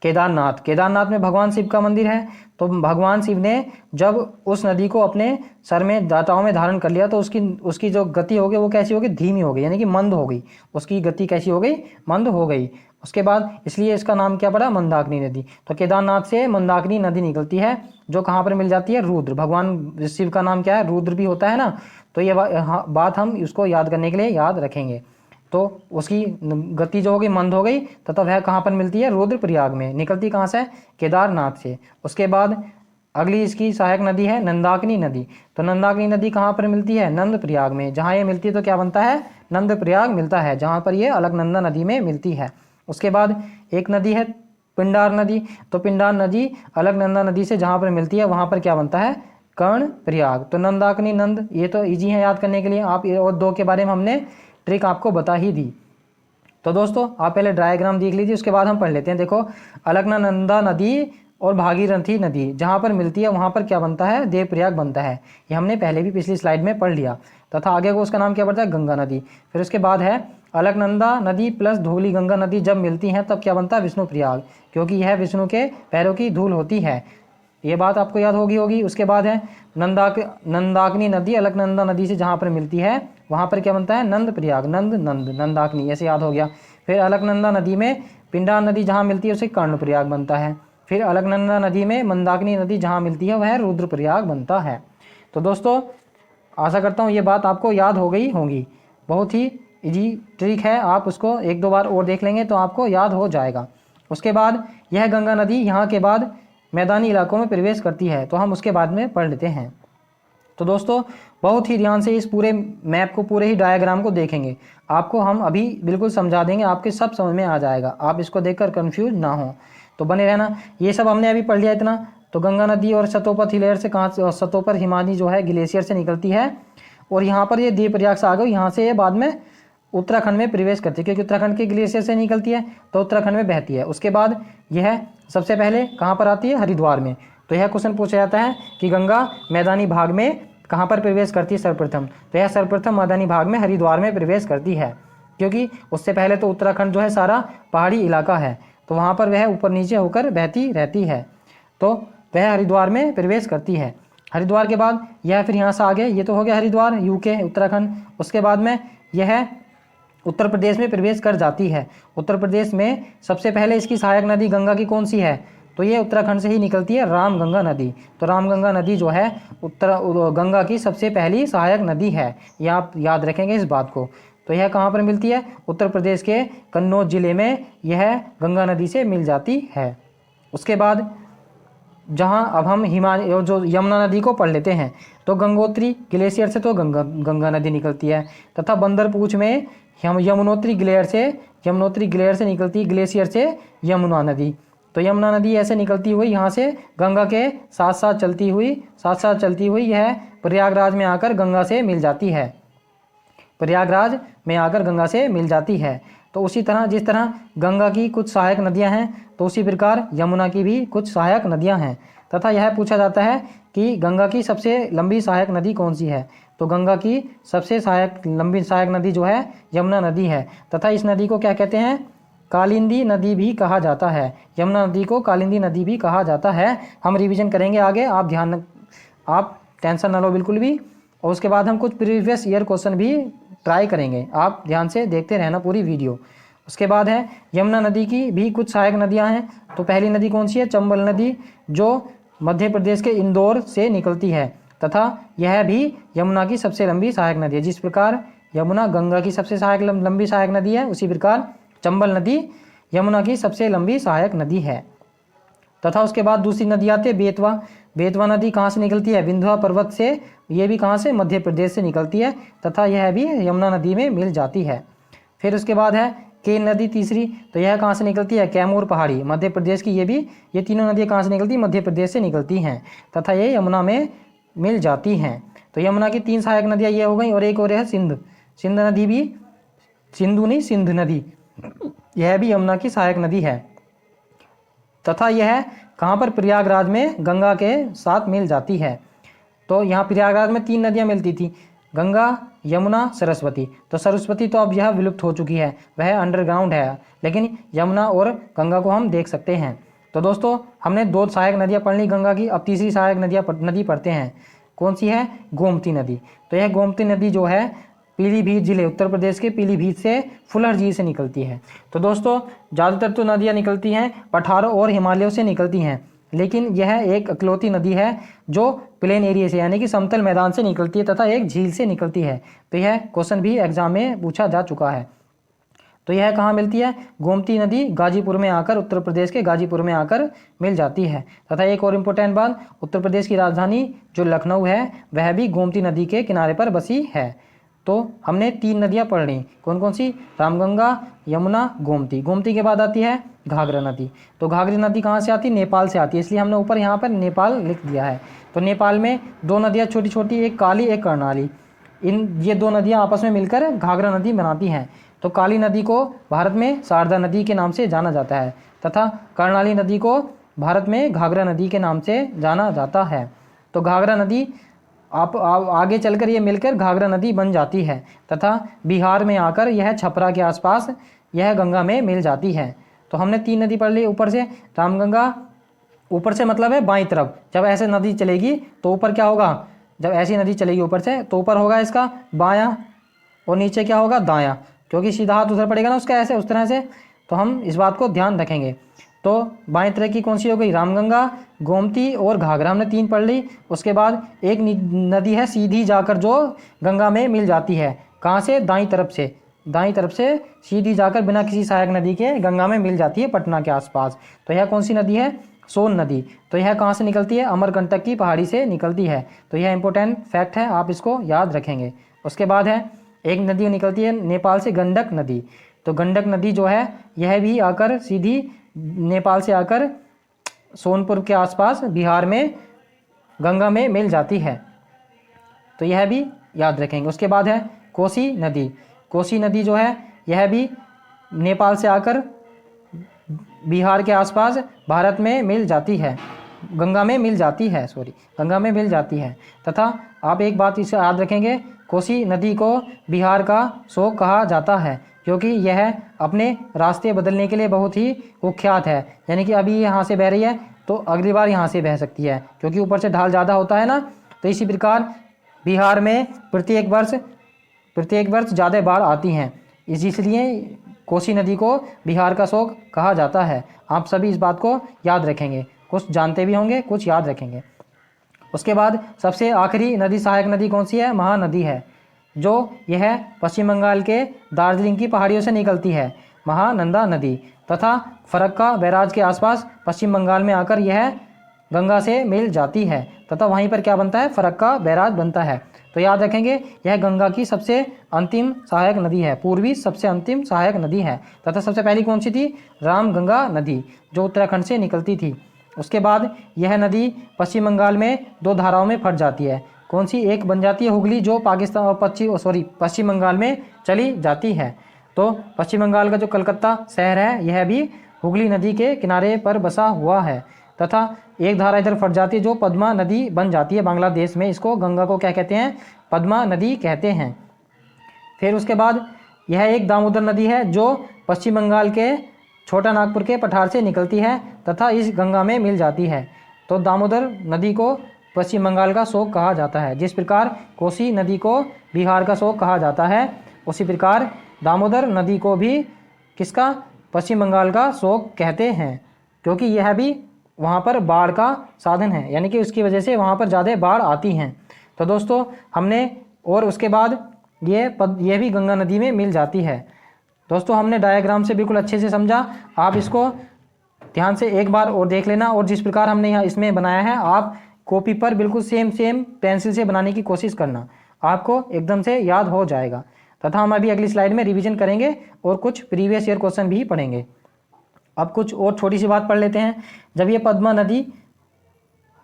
केदारनाथ में भगवान शिव का मंदिर है। तो भगवान शिव ने जब उस नदी को अपने सर में जटाओं में धारण कर लिया तो उसकी जो गति हो गई वो कैसी हो गई, धीमी हो गई, यानी कि मंद हो गई। उसकी गति कैसी हो गई, मंद हो गई। उसके बाद इसलिए इसका नाम क्या पड़ा, मंदाकिनी नदी। तो केदारनाथ से मंदाकिनी नदी निकलती है, जो कहाँ पर मिल जाती है, रुद्र। भगवान शिव का नाम क्या है, रुद्र भी होता है ना। तो ये बात हम इसको याद करने के लिए याद रखेंगे। तो उसकी गति जो होगी मंद हो गई, तथा वह कहाँ पर मिलती है, रुद्रप्रयाग में। निकलती कहाँ से, केदारनाथ से। उसके बाद अगली इसकी सहायक नदी है नंदाकिनी नदी। तो नंदाकिनी नदी कहाँ पर मिलती है, नंदप्रयाग में। जहाँ ये मिलती है तो क्या बनता है, नंदप्रयाग मिलता है, जहाँ पर ये अलकनंदा नदी में मिलती है। उसके बाद एक नदी है पिंडार नदी। तो पिंडार नदी अलकनंदा नदी से जहाँ पर मिलती है वहाँ पर क्या बनता है, कर्ण प्रयाग। तो नंदाकिनी नंद ये तो इजी है याद करने के लिए। आप और दो के बारे में हमने ट्रिक आपको बता ही दी। तो दोस्तों आप पहले डायग्राम देख लीजिए, उसके बाद हम पढ़ लेते हैं। देखो अलकनंदा नदी और भागीरथी नदी जहाँ पर मिलती है वहाँ पर क्या बनता है, देवप्रयाग बनता है। ये हमने पहले भी पिछली स्लाइड में पढ़ लिया। तथा आगे को उसका नाम क्या पड़ता है, गंगा नदी। फिर उसके बाद है अलकनंदा नदी प्लस धूली गंगा नदी जब मिलती हैं तब क्या बनता है, विष्णु प्रयाग, क्योंकि यह विष्णु के पैरों की धूल होती है। ये बात आपको याद होगी। उसके बाद है नंदाकिनी नदी अलकनंदा नदी से जहाँ पर मिलती है वहाँ पर क्या बनता है, नंद प्रयाग। नंदाकिनी ऐसे याद हो गया। फिर अलकनंदा नदी में पिंडा नदी जहाँ मिलती है उसे कर्ण प्रयाग बनता है। फिर अलकनंदा नदी में मंदाकिनी नदी जहाँ मिलती है वह रुद्र प्रयाग बनता है। तो दोस्तों आशा करता हूँ ये बात आपको याद हो गई होगी। बहुत ही इजी ट्रिक है, आप उसको एक दो बार और देख लेंगे तो आपको याद हो जाएगा। उसके बाद यह गंगा नदी यहाँ के बाद मैदानी इलाकों में प्रवेश करती है, तो हम उसके बाद में पढ़ लेते हैं। तो दोस्तों बहुत ही ध्यान से इस पूरे मैप को, पूरे ही डायग्राम को देखेंगे। आपको हम अभी बिल्कुल समझा देंगे, आपके सब समझ में आ जाएगा, आप इसको देखकर कंफ्यूज ना हो। तो बने रहना। ये सब हमने अभी पढ़ लिया इतना। तो गंगा नदी और सतोपथ हिलेयर से कहाँ से, सतोपथ हिमानी जो है ग्लेशियर से निकलती है और यहाँ पर ये देवप्रयाग से आ गई। यहाँ से ये बाद में उत्तराखंड में प्रवेश करती है, क्योंकि उत्तराखंड के ग्लेशियर से निकलती है तो उत्तराखंड में बहती है। उसके बाद यह सबसे पहले कहाँ पर आती है, हरिद्वार में। तो यह क्वेश्चन पूछा जाता है कि गंगा मैदानी भाग में कहाँ पर प्रवेश करती है सर्वप्रथम। तो यह सर्वप्रथम मैदानी भाग में हरिद्वार में प्रवेश करती है, क्योंकि उससे पहले तो उत्तराखंड जो है सारा पहाड़ी इलाका है, तो वहाँ पर वह ऊपर नीचे होकर बहती रहती है। तो वह हरिद्वार में प्रवेश करती है। हरिद्वार के बाद यह फिर यहाँ से आगे, ये तो हो गया हरिद्वार यूके उत्तराखंड। उसके बाद में यह उत्तर प्रदेश में प्रवेश कर जाती है। उत्तर प्रदेश में सबसे पहले इसकी सहायक नदी गंगा की कौन सी है, तो ये उत्तराखंड से ही निकलती है, रामगंगा नदी। तो रामगंगा नदी जो है गंगा की सबसे पहली सहायक नदी है, ये आप याद रखेंगे इस बात को। तो यह कहाँ पर मिलती है, उत्तर प्रदेश के कन्नौज जिले में यह गंगा नदी से मिल जाती है। उसके बाद जहाँ अब हम जो यमुना नदी को पढ़ लेते हैं, तो गंगोत्री ग्लेशियर से तो गंगा नदी निकलती है, तथा बंदरपूछ में यमुनोत्री ग्लेशियर से निकलती है, ग्लेशियर से यमुना नदी। तो यमुना नदी ऐसे निकलती हुई यहाँ से गंगा के साथ साथ चलती हुई यह प्रयागराज में आकर गंगा से मिल जाती है। प्रयागराज में आकर गंगा से मिल जाती है। तो उसी तरह जिस तरह गंगा की कुछ सहायक नदियां हैं, तो उसी प्रकार यमुना की भी कुछ सहायक नदियां हैं। तथा यह पूछा जाता है कि गंगा की सबसे लंबी सहायक नदी कौन सी है। तो गंगा की सबसे लंबी सहायक नदी जो है यमुना नदी है। तथा इस नदी को क्या कहते हैं, कालिंदी नदी भी कहा जाता है। यमुना नदी को कालिंदी नदी भी कहा जाता है। हम रिवीजन करेंगे आगे, आप टेंशन ना लो बिल्कुल भी। और उसके बाद हम कुछ प्रीवियस ईयर क्वेश्चन भी ट्राई करेंगे, आप ध्यान से देखते रहना पूरी वीडियो। उसके बाद है यमुना नदी की भी कुछ सहायक नदियां हैं। तो पहली नदी कौन सी है, चंबल नदी, जो मध्य प्रदेश के इंदौर से निकलती है, तथा यह भी यमुना की सबसे लंबी सहायक नदी है। जिस प्रकार यमुना गंगा की सबसे लंबी सहायक नदी है, उसी प्रकार चंबल नदी यमुना की सबसे लंबी सहायक नदी है। तथा उसके बाद दूसरी नदी आती है बेतवा। बेतवा नदी कहाँ से निकलती है, विंध्या पर्वत से। ये भी कहाँ से, मध्य प्रदेश से निकलती है, तथा यह भी यमुना नदी में मिल जाती है। फिर उसके बाद है केन नदी तीसरी। तो यह कहाँ से निकलती है, कैमूर पहाड़ी, मध्य प्रदेश की। ये तीनों नदियाँ कहाँ से निकलती हैं, मध्य प्रदेश से निकलती हैं, तथा ये यमुना में मिल जाती हैं। तो यमुना की तीन सहायक नदियाँ ये हो गई, और एक और है सिंध नदी भी, सिंध नदी, यह भी यमुना की सहायक नदी है। तथा यह कहाँ पर, प्रयागराज में गंगा के साथ मिल जाती है। तो यहाँ प्रयागराज में तीन नदियाँ मिलती थी, गंगा, यमुना, सरस्वती। तो सरस्वती तो अब यह विलुप्त हो चुकी है, वह अंडरग्राउंड है, लेकिन यमुना और गंगा को हम देख सकते हैं। तो दोस्तों हमने दो सहायक नदियाँ पढ़ ली गंगा की। अब तीसरी सहायक नदी पढ़ते हैं, कौन सी है, गोमती नदी। तो यह गोमती नदी जो है पीलीभीत जिले, उत्तर प्रदेश के पीलीभीत से फुलर झील से निकलती है। तो दोस्तों ज़्यादातर तो नदियाँ निकलती हैं पठारों और हिमालयों से निकलती हैं, लेकिन यह एक इकलौती नदी है जो प्लेन एरिया से यानी कि समतल मैदान से निकलती है, तथा एक झील से निकलती है। तो यह क्वेश्चन भी एग्जाम में पूछा जा चुका है। तो यह कहाँ मिलती है, गोमती नदी गाजीपुर में आकर, उत्तर प्रदेश के गाजीपुर में आकर मिल जाती है। तथा एक और इम्पोर्टेंट बात, उत्तर प्रदेश की राजधानी जो लखनऊ है वह भी गोमती नदी के किनारे पर बसी है। तो हमने 3 नदियाँ पढ़ ली, कौन कौन सी? रामगंगा, यमुना, गोमती। गोमती के बाद आती है घाघरा नदी। तो घाघरा नदी कहाँ से आती है? नेपाल से आती है, इसलिए हमने ऊपर यहाँ पर नेपाल लिख दिया है। तो नेपाल में 2 नदियाँ छोटी छोटी, एक काली एक कर्णाली, ये 2 नदियाँ आपस में मिलकर घाघरा नदी बनाती हैं। तो काली नदी को भारत में शारदा नदी के नाम से जाना जाता है तथा कर्णाली नदी को भारत में घाघरा नदी के नाम से जाना जाता है। तो घाघरा नदी आप आगे चलकर ये मिलकर घाघरा नदी बन जाती है तथा बिहार में आकर यह छपरा के आसपास यह गंगा में मिल जाती है। तो हमने 3 नदी पढ़ ली। ऊपर से रामगंगा, ऊपर से मतलब है बाईं तरफ, जब ऐसे नदी चलेगी तो ऊपर क्या होगा? जब ऐसी नदी चलेगी ऊपर से तो ऊपर होगा इसका बायां और नीचे क्या होगा? दायां, क्योंकि सीधा हाथ उधर पड़ेगा ना उसका, ऐसे उस तरह से। तो हम इस बात को ध्यान रखेंगे। तो बाएं तरह की कौन सी हो गई? रामगंगा, गोमती और घाघरा, हमने 3 पढ़ ली। उसके बाद एक नदी है सीधी जाकर जो गंगा में मिल जाती है, कहाँ से? दाईं तरफ से, दाईं तरफ से सीधी जाकर बिना किसी सहायक नदी के गंगा में मिल जाती है पटना के आसपास। तो यह कौन सी नदी है? सोन नदी। तो यह कहाँ से निकलती है? अमरकंटक की पहाड़ी से निकलती है। तो यह इंपॉर्टेंट फैक्ट है, आप इसको याद रखेंगे। उसके बाद है एक नदी निकलती है नेपाल से, गंडक नदी। तो गंडक नदी जो है यह भी आकर सीधी नेपाल से आकर सोनपुर के आसपास बिहार में गंगा में मिल जाती है। तो यह भी याद रखेंगे। उसके बाद है कोसी नदी। कोसी नदी जो है यह भी नेपाल से आकर बिहार के आसपास भारत में मिल जाती है, गंगा में मिल जाती है, गंगा में मिल जाती है। तथा आप एक बात इसे याद रखेंगे, कोसी नदी को बिहार का शोक कहा जाता है क्योंकि यह अपने रास्ते बदलने के लिए बहुत ही कुख्यात है। यानी कि अभी यहाँ से बह रही है तो अगली बार यहाँ से बह सकती है, क्योंकि ऊपर से ढाल ज़्यादा होता है ना। तो इसी प्रकार बिहार में प्रत्येक वर्ष ज़्यादा बाढ़ आती हैं, इसलिए कोसी नदी को बिहार का शोक कहा जाता है। आप सभी इस बात को याद रखेंगे, कुछ जानते भी होंगे, कुछ याद रखेंगे। उसके बाद सबसे आखिरी नदी, सहायक नदी कौन सी है? महानदी है, जो यह पश्चिम बंगाल के दार्जिलिंग की पहाड़ियों से निकलती है, महानंदा नदी। तथा फरक्का बैराज के आसपास पश्चिम बंगाल में आकर यह गंगा से मिल जाती है तथा वहीं पर क्या बनता है? फरक्का बैराज बनता है। तो याद रखेंगे यह गंगा की सबसे अंतिम सहायक नदी है, पूर्वी सबसे अंतिम सहायक नदी है। तथा सबसे पहली कौन सी थी? रामगंगा नदी, जो उत्तराखंड से निकलती थी। उसके बाद यह नदी पश्चिम बंगाल में 2 धाराओं में फट जाती है। कौन सी? एक बन जाती है हुगली, जो पश्चिम बंगाल में चली जाती है। तो पश्चिम बंगाल का जो कलकत्ता शहर है यह भी हुगली नदी के किनारे पर बसा हुआ है। तथा एक धारा इधर फट जाती है जो पद्मा नदी बन जाती है बांग्लादेश में, इसको गंगा को क्या कहते हैं? पद्मा नदी कहते हैं। फिर उसके बाद यह एक दामोदर नदी है जो पश्चिम बंगाल के छोटा नागपुर के पठार से निकलती है तथा इस गंगा में मिल जाती है। तो दामोदर नदी को पश्चिम बंगाल का शोक कहा जाता है। जिस प्रकार कोसी नदी को बिहार का शोक कहा जाता है, उसी प्रकार दामोदर नदी को भी किसका? पश्चिम बंगाल का शोक कहते हैं, क्योंकि यह भी वहाँ पर बाढ़ का साधन है, यानी कि उसकी वजह से वहाँ पर ज़्यादा बाढ़ आती हैं। तो दोस्तों हमने, और उसके बाद ये भी गंगा नदी में मिल जाती है। दोस्तों हमने डायग्राम से बिल्कुल अच्छे से समझा, आप इसको ध्यान से एक बार और देख लेना, और जिस प्रकार हमने यहाँ इसमें बनाया है आप कॉपी पर बिल्कुल सेम पेंसिल से बनाने की कोशिश करना, आपको एकदम से याद हो जाएगा। तथा हम अभी अगली स्लाइड में रिवीजन करेंगे और कुछ प्रीवियस ईयर क्वेश्चन भी पढ़ेंगे। अब कुछ और छोटी सी बात पढ़ लेते हैं। जब ये पद्मा नदी,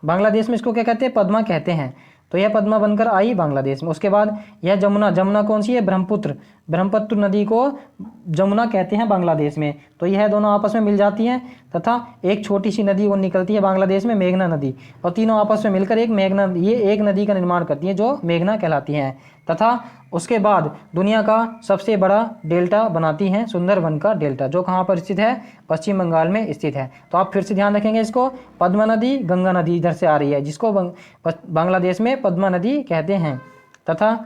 बांग्लादेश में इसको क्या कहते हैं? पद्मा कहते हैं। तो यह पद्मा बनकर आई बांग्लादेश में। उसके बाद यह जमुना कौन सी है? ब्रह्मपुत्र नदी को जमुना कहते हैं बांग्लादेश में। तो यह दोनों आपस में मिल जाती हैं तथा एक छोटी सी नदी वो निकलती है बांग्लादेश में, मेघना नदी, और तीनों आपस में मिलकर एक नदी का निर्माण करती है जो मेघना कहलाती हैं। तथा उसके बाद दुनिया का सबसे बड़ा डेल्टा बनाती हैं, सुंदरबन का डेल्टा, जो कहाँ पर स्थित है? पश्चिम बंगाल में स्थित है। तो आप फिर से ध्यान रखेंगे इसको, पद्मा नदी, गंगा नदी इधर से आ रही है, जिसको बांग्लादेश में पद्मा नदी कहते हैं, तथा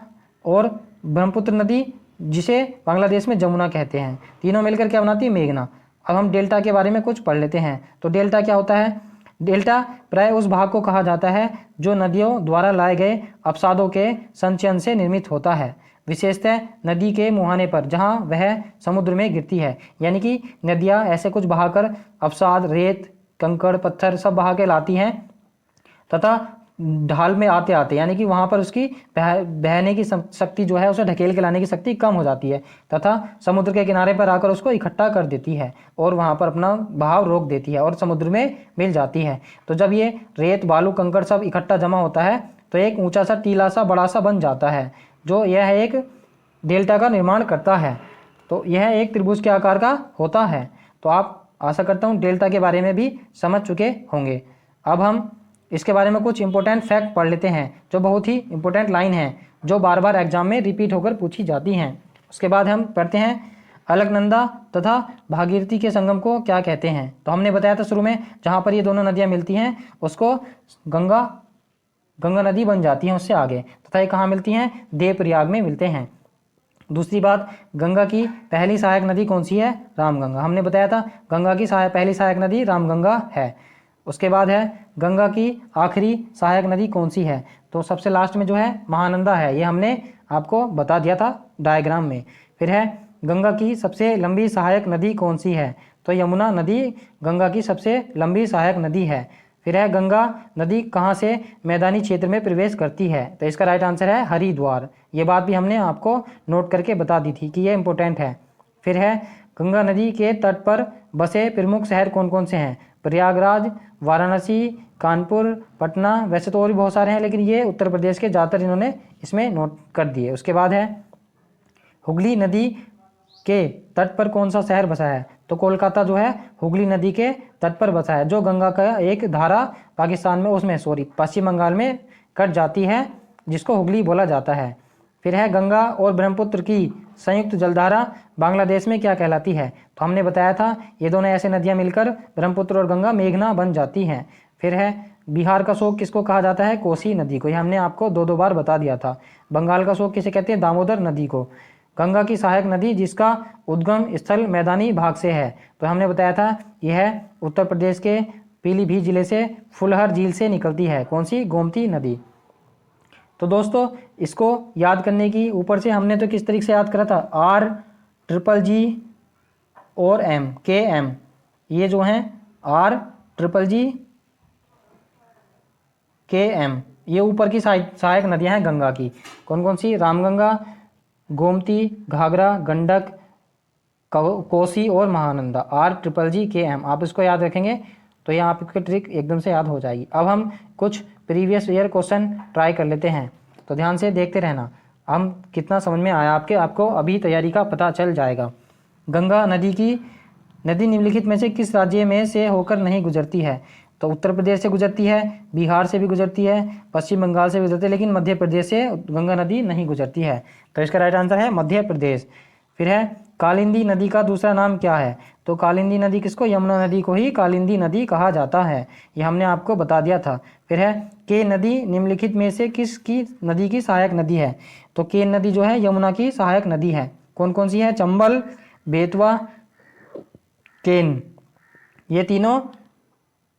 और ब्रह्मपुत्र नदी जिसे बांग्लादेश में जमुना कहते हैं। तीनों मिलकर क्या बनाती है? मेघना। अब हम डेल्टा के बारे में कुछ पढ़ लेते हैं। तो डेल्टा क्या होता है? डेल्टा प्राय उस भाग को कहा जाता है जो नदियों द्वारा लाए गए अवसादों के संचयन से निर्मित होता है, विशेषतः नदी के मुहाने पर जहां वह समुद्र में गिरती है। यानी कि नदियां ऐसे कुछ बहाकर अवसाद, रेत, कंकड़, पत्थर सब बहा के लाती हैं तथा ढाल में आते आते, यानी कि वहाँ पर उसकी बहने की शक्ति जो है, उसे ढकेल के लाने की शक्ति कम हो जाती है तथा समुद्र के किनारे पर आकर उसको इकट्ठा कर देती है और वहाँ पर अपना बहाव रोक देती है और समुद्र में मिल जाती है। तो जब ये रेत बालू कंकड़ सब इकट्ठा जमा होता है तो एक ऊंचा सा टीला सा बड़ा सा बन जाता है, जो यह एक डेल्टा का निर्माण करता है। तो यह एक त्रिभुज के आकार का होता है। तो आप आशा करता हूँ डेल्टा के बारे में भी समझ चुके होंगे। अब हम इसके बारे में कुछ इंपॉर्टेंट फैक्ट पढ़ लेते हैं, जो बहुत ही इंपॉर्टेंट लाइन है, जो बार बार एग्जाम में रिपीट होकर पूछी जाती हैं। उसके बाद हम पढ़ते हैं अलकनंदा तथा भागीरथी के संगम को क्या कहते हैं। तो हमने बताया था शुरू में, जहाँ पर ये दोनों नदियाँ मिलती हैं उसको गंगा नदी बन जाती है उससे आगे, तथा ये कहाँ मिलती हैं, देवप्रयाग में मिलते हैं। दूसरी बात, गंगा की पहली सहायक नदी कौन सी है, रामगंगा। हमने बताया था गंगा की पहली सहायक नदी रामगंगा है। उसके बाद है गंगा की आखिरी सहायक नदी कौन सी है, तो सबसे लास्ट में जो है महानंदा है, ये हमने आपको बता दिया था डायग्राम में। फिर है गंगा की सबसे लंबी सहायक नदी कौन सी है, तो यमुना नदी गंगा की सबसे लंबी सहायक नदी है। फिर है गंगा नदी कहाँ से मैदानी क्षेत्र में प्रवेश करती है, तो इसका राइट आंसर है हरिद्वार। ये बात भी हमने आपको नोट करके बता दी थी कि ये इंपॉर्टेंट है। फिर है गंगा नदी के तट पर बसे प्रमुख शहर कौन कौन से हैं, प्रयागराज, वाराणसी, कानपुर, पटना। वैसे तो और भी बहुत सारे हैं, लेकिन ये उत्तर प्रदेश के ज़्यादातर इन्होंने इसमें नोट कर दिए। उसके बाद है हुगली नदी के तट पर कौन सा शहर बसा है, तो कोलकाता जो है हुगली नदी के तट पर बसा है, जो गंगा का एक धारा पाकिस्तान में पश्चिम बंगाल में कट जाती है, जिसको हुगली बोला जाता है। फिर है गंगा और ब्रह्मपुत्र की संयुक्त जलधारा बांग्लादेश में क्या कहलाती है, तो हमने बताया था ये दोनों ऐसे नदियाँ मिलकर ब्रह्मपुत्र और गंगा मेघना बन जाती हैं। फिर है बिहार का शोक किसको कहा जाता है, कोसी नदी को, ये हमने आपको दो बार बता दिया था। बंगाल का शोक किसे कहते हैं, दामोदर नदी को। गंगा की सहायक नदी जिसका उद्गम स्थल मैदानी भाग से है, तो हमने बताया था यह उत्तर प्रदेश के पीलीभीत जिले से फुलहर झील से निकलती है, कौन सी, गोमती नदी। तो दोस्तों इसको याद करने की, ऊपर से हमने तो किस तरीके से याद करा था, RGG और KM, ये जो हैं RGG KM, ये ऊपर की सहायक नदियां हैं गंगा की। कौन कौन सी, रामगंगा, गोमती, घाघरा, गंडक, कोसी और महानंदा। RGG KM, आप इसको याद रखेंगे तो ये आपकी ट्रिक एकदम से याद हो जाएगी। अब हम कुछ प्रीवियस ईयर क्वेश्चन ट्राई कर लेते हैं, तो ध्यान से देखते रहना, हम कितना समझ में आया आपको अभी तैयारी का पता चल जाएगा। गंगा नदी निम्नलिखित में से किस राज्य में से होकर नहीं गुजरती है, तो उत्तर प्रदेश से गुजरती है, बिहार से भी गुजरती है, पश्चिम बंगाल से गुजरती है, लेकिन मध्य प्रदेश से गंगा नदी नहीं गुजरती है, तो इसका राइट आंसर है मध्य प्रदेश। फिर है कालिंदी नदी का दूसरा नाम क्या है, तो कालिंदी नदी किसको, यमुना नदी को ही कालिंदी नदी कहा जाता है, ये हमने आपको बता दिया था। फिर है के नदी निम्नलिखित में से किसकी नदी की सहायक नदी है, तो के नदी जो है यमुना की सहायक नदी है। कौन कौन सी है, चंबल, बेतवा, केन, ये तीनों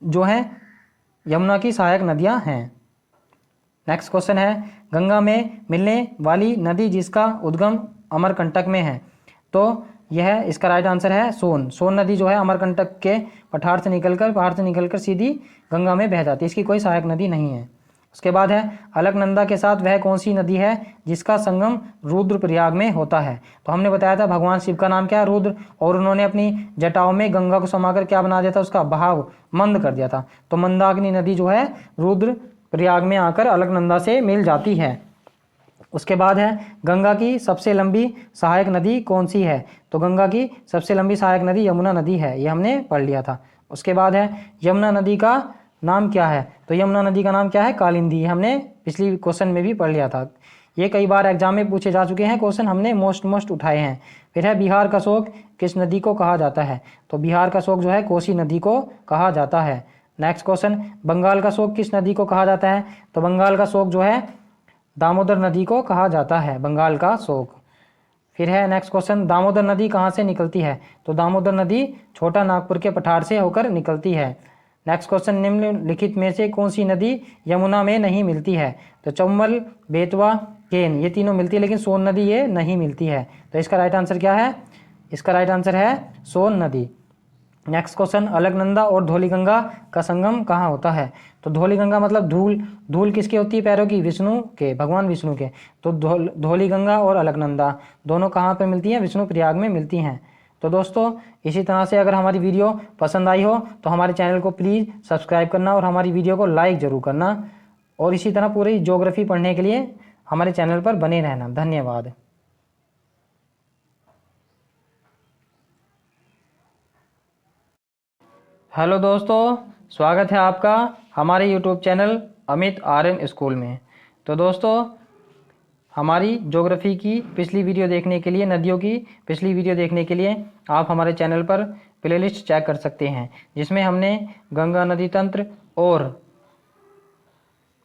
जो है यमुना की सहायक नदियां हैं। नेक्स्ट क्वेश्चन है गंगा में मिलने वाली नदी जिसका उद्गम अमरकंटक में है, तो यह इसका राइट आंसर है सोन नदी जो है अमरकंटक के पहाड़ से निकलकर सीधी गंगा में बह जाती है, इसकी कोई सहायक नदी नहीं है। उसके बाद है अलकनंदा के साथ वह कौन सी नदी है जिसका संगम रुद्रप्रयाग में होता है, तो हमने बताया था भगवान शिव का नाम क्या है, रुद्र, और उन्होंने अपनी जटाओं में गंगा को समाकर क्या बना दिया था, उसका बहाव मंद कर दिया था, तो मंदाकिनी नदी जो है रुद्रप्रयाग में आकर अलकनंदा से मिल जाती है। उसके बाद है गंगा की सबसे लंबी सहायक नदी कौन सी है, तो गंगा की सबसे लंबी सहायक नदी यमुना नदी है, ये हमने पढ़ लिया था। उसके बाद है यमुना नदी का नाम क्या है, तो यमुना नदी का नाम क्या है, कालिंदी, हमने पिछली क्वेश्चन में भी पढ़ लिया था। ये कई बार एग्जाम में पूछे जा चुके हैं क्वेश्चन, हमने मोस्ट उठाए हैं। फिर है बिहार का शोक किस नदी को कहा जाता है, तो बिहार का शोक जो है कोसी नदी को कहा जाता है। नेक्स्ट क्वेश्चन, बंगाल का शोक किस नदी को कहा जाता है, तो बंगाल का शोक जो है दामोदर नदी को कहा जाता है, बंगाल का शोक। फिर है नेक्स्ट क्वेश्चन, दामोदर नदी कहाँ से निकलती है, तो दामोदर नदी छोटा नागपुर के पठार से होकर निकलती है। नेक्स्ट क्वेश्चन, निम्नलिखित में से कौन सी नदी यमुना में नहीं मिलती है, तो चंबल, बेतवा, केन, ये तीनों मिलती है, लेकिन सोन नदी ये नहीं मिलती है, तो इसका राइट आंसर क्या है, इसका राइट आंसर है सोन नदी। नेक्स्ट क्वेश्चन, अलकनंदा और धौलीगंगा का संगम कहाँ होता है? तो धौलीगंगा मतलब धूल, धूल किसकी होती है? पैरों की, विष्णु के, भगवान विष्णु के। तो धौलीगंगा और अलकनंदा दोनों कहाँ पे मिलती हैं? विष्णु प्रयाग में मिलती हैं। तो दोस्तों इसी तरह से अगर हमारी वीडियो पसंद आई हो तो हमारे चैनल को प्लीज़ सब्सक्राइब करना और हमारी वीडियो को लाइक ज़रूर करना, और इसी तरह पूरी ज्योग्राफी पढ़ने के लिए हमारे चैनल पर बने रहना। धन्यवाद। हेलो दोस्तों, स्वागत है आपका हमारे YouTube channel Amit Aryan school में। तो दोस्तों हमारी ज्योग्राफी की पिछली वीडियो देखने के लिए, नदियों की पिछली वीडियो देखने के लिए आप हमारे चैनल पर प्लेलिस्ट चेक कर सकते हैं, जिसमें हमने गंगा नदी तंत्र और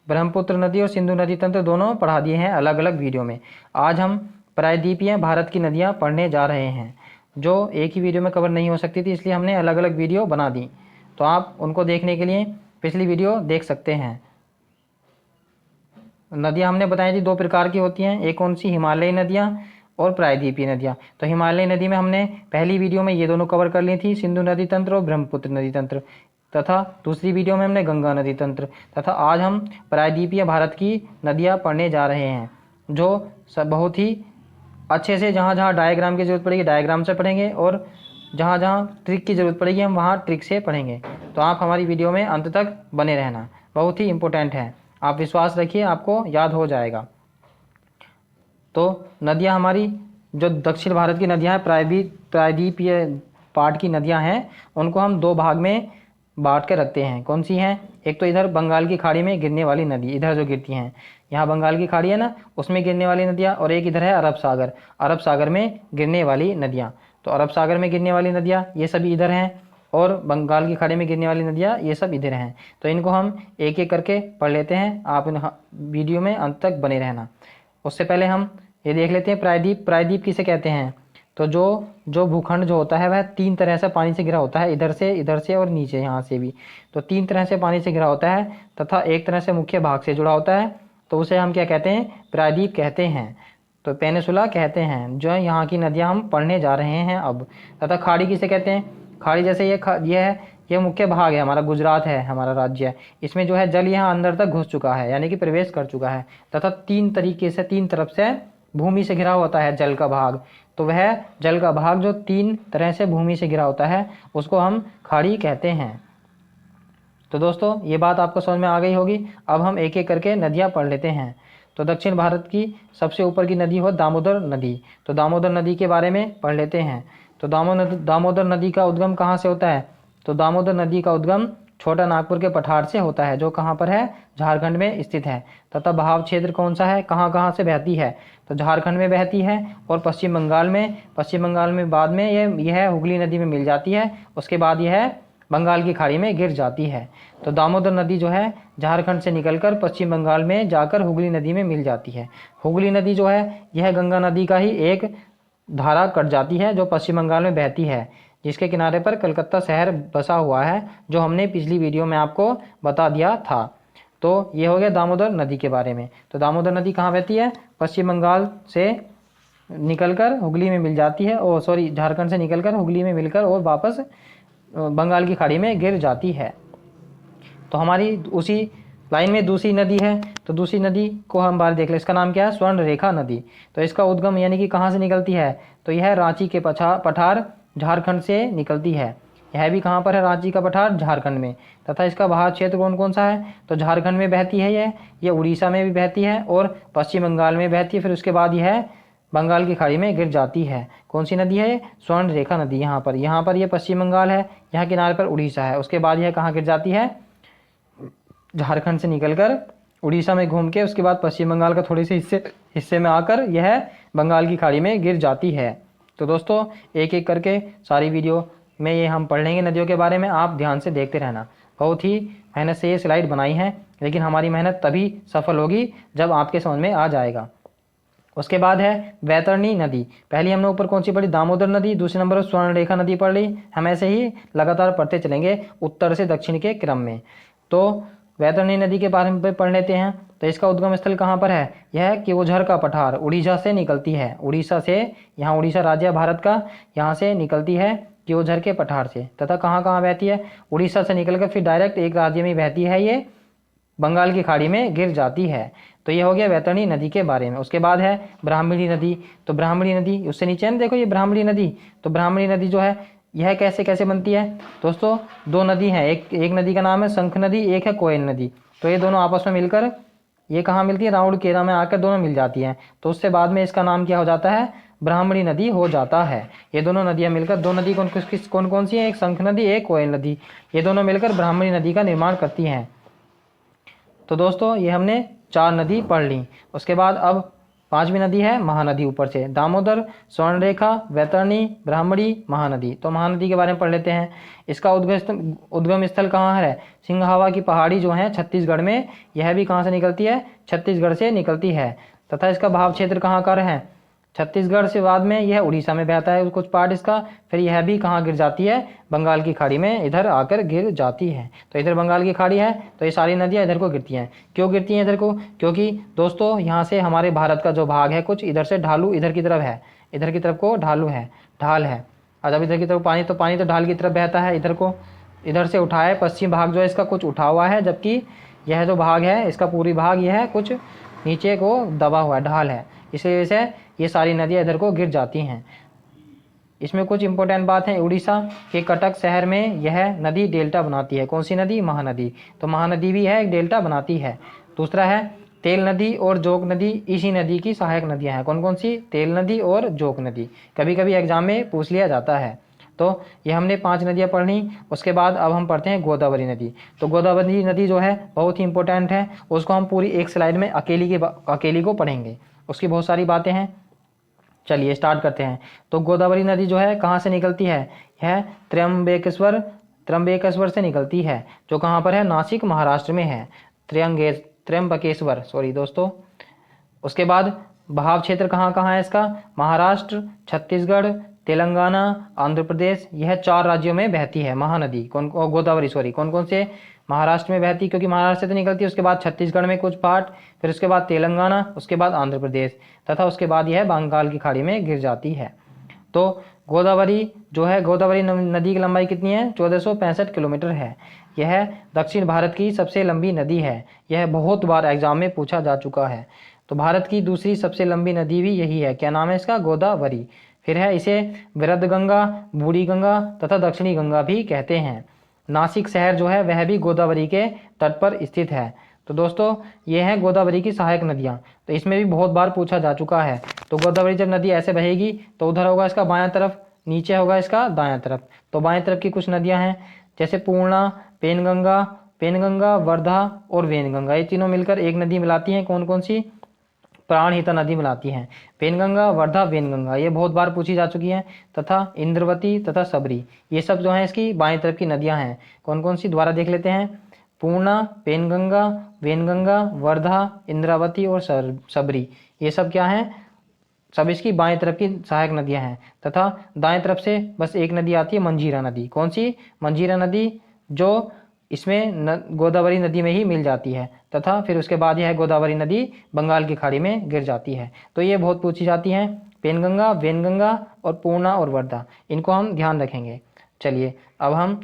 ब्रह्मपुत्र नदी और सिंधु नदी तंत्र दोनों पढ़ा दिए हैं अलग अलग वीडियो में। आज हम प्रायद्वीपीय भारत की नदियाँ पढ़ने जा रहे हैं, जो एक ही वीडियो में कवर नहीं हो सकती थी, इसलिए हमने अलग अलग वीडियो बना दी। तो आप उनको देखने के लिए पिछली वीडियो देख सकते हैं। नदियाँ हमने बताई थी दो प्रकार की होती हैं, एक कौन सी? हिमालयी नदियाँ और प्रायद्वीपीय नदियाँ। तो हिमालयी नदी में हमने पहली वीडियो में ये दोनों कवर कर ली थी, सिंधु नदी तंत्र और ब्रह्मपुत्र नदी तंत्र, तथा दूसरी वीडियो में हमने गंगा नदी तंत्र। तथा आज हम प्रायद्वीपीय भारत की नदियाँ पढ़ने जा रहे हैं, जो सब बहुत ही अच्छे से, जहाँ जहाँ डायग्राम की जरूरत पड़ेगी डायग्राम से पढ़ेंगे, और जहाँ जहाँ ट्रिक की ज़रूरत पड़ेगी हम वहाँ ट्रिक से पढ़ेंगे। तो आप हमारी वीडियो में अंत तक बने रहना, बहुत ही इम्पोर्टेंट है। आप विश्वास रखिए, आपको याद हो जाएगा। तो नदियाँ हमारी जो दक्षिण भारत की नदियाँ हैं, प्रायद्वीपीय पार्ट की नदियाँ हैं, उनको हम दो भाग में बांट के रखते हैं। कौन सी हैं? एक तो इधर बंगाल की खाड़ी में गिरने वाली नदी, इधर जो गिरती हैं, यहाँ बंगाल की खाड़ी है ना, उसमें गिरने वाली नदियाँ, और एक इधर है अरब सागर, अरब सागर में गिरने वाली नदियाँ। तो अरब सागर में गिरने वाली नदियाँ ये सभी इधर हैं, और बंगाल की खाड़ी में गिरने वाली नदियाँ ये सब इधर हैं। तो इनको हम एक एक करके पढ़ लेते हैं, आप इन वीडियो में अंत तक बने रहना। उससे पहले हम ये देख लेते हैं प्रायद्वीप। प्रायद्वीप किसे कहते हैं? तो जो भूखंड जो होता है वह तीन तरह से पानी से घिरा होता है, इधर से और नीचे यहाँ से भी। तो तीन तरह से पानी से घिरा होता है, तथा एक तरह से मुख्य भाग से जुड़ा होता है, तो उसे हम क्या कहते हैं? प्रायद्वीप कहते हैं। तो पेनिसुला कहते हैं, जो यहाँ की नदियाँ हम पढ़ने जा रहे हैं अब। तथा खाड़ी किसे कहते हैं? खाड़ी जैसे ये मुख्य भाग है हमारा, गुजरात है हमारा राज्य, इसमें जो है जल यहाँ अंदर तक घुस चुका है, यानी कि प्रवेश कर चुका है, तथा तीन तरीके से, तीन तरफ से भूमि से घिरा होता है जल का भाग। तो वह जल का भाग जो तीन तरह से भूमि से घिरा होता है, उसको हम खाड़ी कहते हैं। तो दोस्तों ये बात आपको समझ में आ गई होगी। अब हम एक एक करके नदियाँ पढ़ लेते हैं। तो दक्षिण भारत की सबसे ऊपर की नदी हो दामोदर नदी। तो दामोदर नदी के बारे में पढ़ लेते हैं। तो दामोदर नदी का उद्गम कहाँ से होता है? तो दामोदर नदी का उद्गम छोटा नागपुर के पठार से होता है, जो कहाँ पर है? झारखंड में स्थित है। तथा बहाव क्षेत्र कौन सा है? कहाँ कहाँ से बहती है? तो झारखंड में बहती है, और पश्चिम बंगाल में बाद में यह हुगली नदी में मिल जाती है, उसके बाद यह बंगाल की खाड़ी में गिर जाती है। तो दामोदर नदी जो है झारखंड से निकलकर पश्चिम बंगाल में जाकर हुगली नदी में मिल जाती है। हुगली नदी जो है यह गंगा नदी का ही एक धारा कट जाती है, जो पश्चिम बंगाल में बहती है, जिसके किनारे पर कलकत्ता शहर बसा हुआ है, जो हमने पिछली वीडियो में आपको बता दिया था। तो ये हो गया दामोदर नदी के बारे में। तो दामोदर नदी कहाँ बहती है? पश्चिम बंगाल से निकलकर हुगली में मिल जाती है, झारखंड से निकलकर हुगली में मिलकर और वापस बंगाल की खाड़ी में गिर जाती है। तो हमारी उसी लाइन में दूसरी नदी है, तो दूसरी नदी को हम बार देख लें। इसका नाम क्या है? स्वर्ण रेखा नदी। तो इसका उद्गम यानी कि कहाँ से निकलती है? तो यह रांची के पठार झारखंड से निकलती है। यह भी कहाँ पर है? रांची का पठार झारखंड में। तथा इसका बहाव क्षेत्र कौन कौन सा है? तो झारखंड में बहती है यह उड़ीसा में भी बहती है, और पश्चिम बंगाल में बहती है, फिर उसके बाद यह बंगाल की खाड़ी में गिर जाती है। कौन सी नदी है? स्वर्ण रेखा नदी। यहाँ पर यह पश्चिम बंगाल है, यहाँ किनारे पर उड़ीसा है, उसके बाद यह कहाँ गिर जाती है? झारखंड से निकलकर उड़ीसा में घूम के उसके बाद पश्चिम बंगाल का थोड़े से हिस्से में आकर यह बंगाल की खाड़ी में गिर जाती है। तो दोस्तों एक एक करके सारी वीडियो में ये हम पढ़ लेंगे नदियों के बारे में, आप ध्यान से देखते रहना। बहुत ही मेहनत से ये स्लाइड बनाई है, लेकिन हमारी मेहनत तभी सफल होगी जब आपके समझ में आ जाएगा। उसके बाद है वैतरणी नदी। पहली हमने ऊपर कौन सी पढ़ी? दामोदर नदी। दूसरे नंबर पर स्वर्ण रेखा नदी पढ़ ली। हम ऐसे ही लगातार पढ़ते चलेंगे उत्तर से दक्षिण के क्रम में। तो वैतरणी नदी के बारे में पढ़ लेते हैं। तो इसका उद्गम स्थल कहाँ पर है? यह केओझर का पठार उड़ीसा से निकलती है। उड़ीसा से, यहाँ उड़ीसा राज्य है भारत का, यहाँ से निकलती है क्योंझर के पठार से। तथा कहाँ कहाँ बहती है, उड़ीसा से निकलकर फिर डायरेक्ट एक राज्य में बहती है, ये बंगाल की खाड़ी में गिर जाती है। तो ये हो गया वैतरणी नदी के बारे में। उसके बाद है ब्राह्मणी नदी। तो ब्राह्मणी नदी, उससे नीचे है ना देखो ये ब्राह्मणी नदी। तो ब्राह्मणी नदी जो है यह कैसे कैसे बनती है दोस्तों, दो नदी है, एक नदी का नाम है शंख नदी, एक है कोयल नदी। तो ये दोनों आपस में मिलकर ये कहाँ मिलती है, राउरकेला में आकर दोनों मिल जाती हैं। तो उससे बाद में इसका नाम क्या हो जाता है, ब्राह्मणी नदी हो जाता है। ये दोनों नदियाँ मिलकर, दो नदी कौन कौन सी है, एक शंख नदी, एक कोयल नदी, ये दोनों मिलकर ब्राह्मणी नदी का निर्माण करती हैं। तो दोस्तों ये हमने 4 नदी पढ़ ली। उसके बाद अब 5वीं नदी है महानदी, ऊपर से दामोदर, स्वर्णरेखा, वैतरणी, ब्राह्मणी, महानदी। तो महानदी के बारे में पढ़ लेते हैं। इसका उद्गम स्थल कहाँ है, सिंगहावा की पहाड़ी जो है छत्तीसगढ़ में, यह भी कहाँ से निकलती है, छत्तीसगढ़ से निकलती है। तथा इसका भाव क्षेत्र कहाँ का है, छत्तीसगढ़ से बाद में यह उड़ीसा में बहता है कुछ पार्ट इसका, फिर यह भी कहाँ गिर जाती है, बंगाल की खाड़ी में इधर आकर गिर जाती है। तो इधर बंगाल की खाड़ी है, तो ये सारी नदियाँ इधर को गिरती हैं। क्यों गिरती हैं इधर को, क्योंकि दोस्तों यहाँ से हमारे भारत का जो भाग है कुछ इधर से ढालू इधर की तरफ है, इधर की तरफ को ढालू है, ढाल है। और जब इधर की तरफ पानी तो ढाल की तरफ बहता है, इधर को इधर से उठा है, पश्चिम भाग जो है इसका कुछ उठा हुआ है, जबकि यह जो भाग है इसका पूरी भाग यह है कुछ नीचे को दबा हुआ है, ढाल है। इसी वजह से ये सारी नदियाँ इधर को गिर जाती हैं। इसमें कुछ इंपॉर्टेंट बात है, उड़ीसा के कटक शहर में यह नदी डेल्टा बनाती है। कौन सी नदी, महानदी। तो महानदी भी है, एक डेल्टा बनाती है। दूसरा है तेल नदी और जोक नदी, इसी नदी की सहायक नदियां हैं। कौन कौन सी, तेल नदी और जोक नदी, कभी कभी एग्जाम में पूछ लिया जाता है। तो ये हमने 5 नदियाँ पढ़ ली। उसके बाद अब हम पढ़ते हैं गोदावरी नदी। तो गोदावरी नदी जो है बहुत ही इंपॉर्टेंट है, उसको हम पूरी एक स्लाइड में अकेली को पढ़ेंगे, उसकी बहुत सारी बातें हैं। चलिए स्टार्ट करते हैं। तो गोदावरी नदी जो है कहाँ से निकलती है, यह त्र्यंबकेश्वर से निकलती है, जो कहाँ पर है, नासिक महाराष्ट्र में है। त्र्यंबकेश्वर, सॉरी दोस्तों। उसके बाद बहाव क्षेत्र कहाँ कहाँ है इसका, महाराष्ट्र, छत्तीसगढ़, तेलंगाना, आंध्र प्रदेश, यह 4 राज्यों में बहती है महानदी। गोदावरी कौन कौन से, महाराष्ट्र में बहती क्योंकि महाराष्ट्र से तो निकलती है, उसके बाद छत्तीसगढ़ में कुछ पार्ट, फिर उसके बाद तेलंगाना, उसके बाद आंध्र प्रदेश, तथा उसके बाद यह बंगाल की खाड़ी में गिर जाती है। तो गोदावरी जो है, गोदावरी नदी की लंबाई कितनी है, 1465 किलोमीटर है। यह दक्षिण भारत की सबसे लंबी नदी है। यह बहुत बार एग्जाम में पूछा जा चुका है। तो भारत की दूसरी सबसे लंबी नदी भी यही है, क्या नाम है इसका, गोदावरी। फिर है इसे वृद्ध गंगा, बूढ़ी गंगा तथा दक्षिणी गंगा भी कहते हैं। नासिक शहर जो है वह भी गोदावरी के तट पर स्थित है। तो दोस्तों ये हैं गोदावरी की सहायक नदियाँ। तो इसमें भी बहुत बार पूछा जा चुका है। तो गोदावरी जब नदी ऐसे बहेगी तो उधर होगा इसका बायां तरफ, नीचे होगा इसका दायां तरफ। तो बाएं तरफ की कुछ नदियाँ हैं, जैसे पूर्णा, पेनगंगा, वर्धा और वेनगंगा, ये तीनों मिलकर एक नदी मिलाती हैं। कौन कौन सी, प्राणहिता नदी मिलाती हैं। पेनगंगा, वर्धा, वेनगंगा, ये बहुत बार पूछी जा चुकी हैं। तथा इंद्रवती तथा सबरी, ये सब जो है इसकी बाएं तरफ की नदियां हैं। कौन कौन सी, द्वारा देख लेते हैं, पूर्णा, पेनगंगा, वेनगंगा, वर्धा, इंद्रावती और सबरी, ये सब क्या हैं, सब इसकी बाएं तरफ की सहायक नदियां हैं। तथा दाएं तरफ से बस एक नदी आती है, मंजीरा नदी। कौन सी, मंजीरा नदी, जो इसमें गोदावरी नदी में ही मिल जाती है। तथा फिर उसके बाद यह गोदावरी नदी बंगाल की खाड़ी में गिर जाती है। तो ये बहुत पूछी जाती हैं, पेनगंगा, वेनगंगा और पूर्णा और वर्धा, इनको हम ध्यान रखेंगे। चलिए अब हम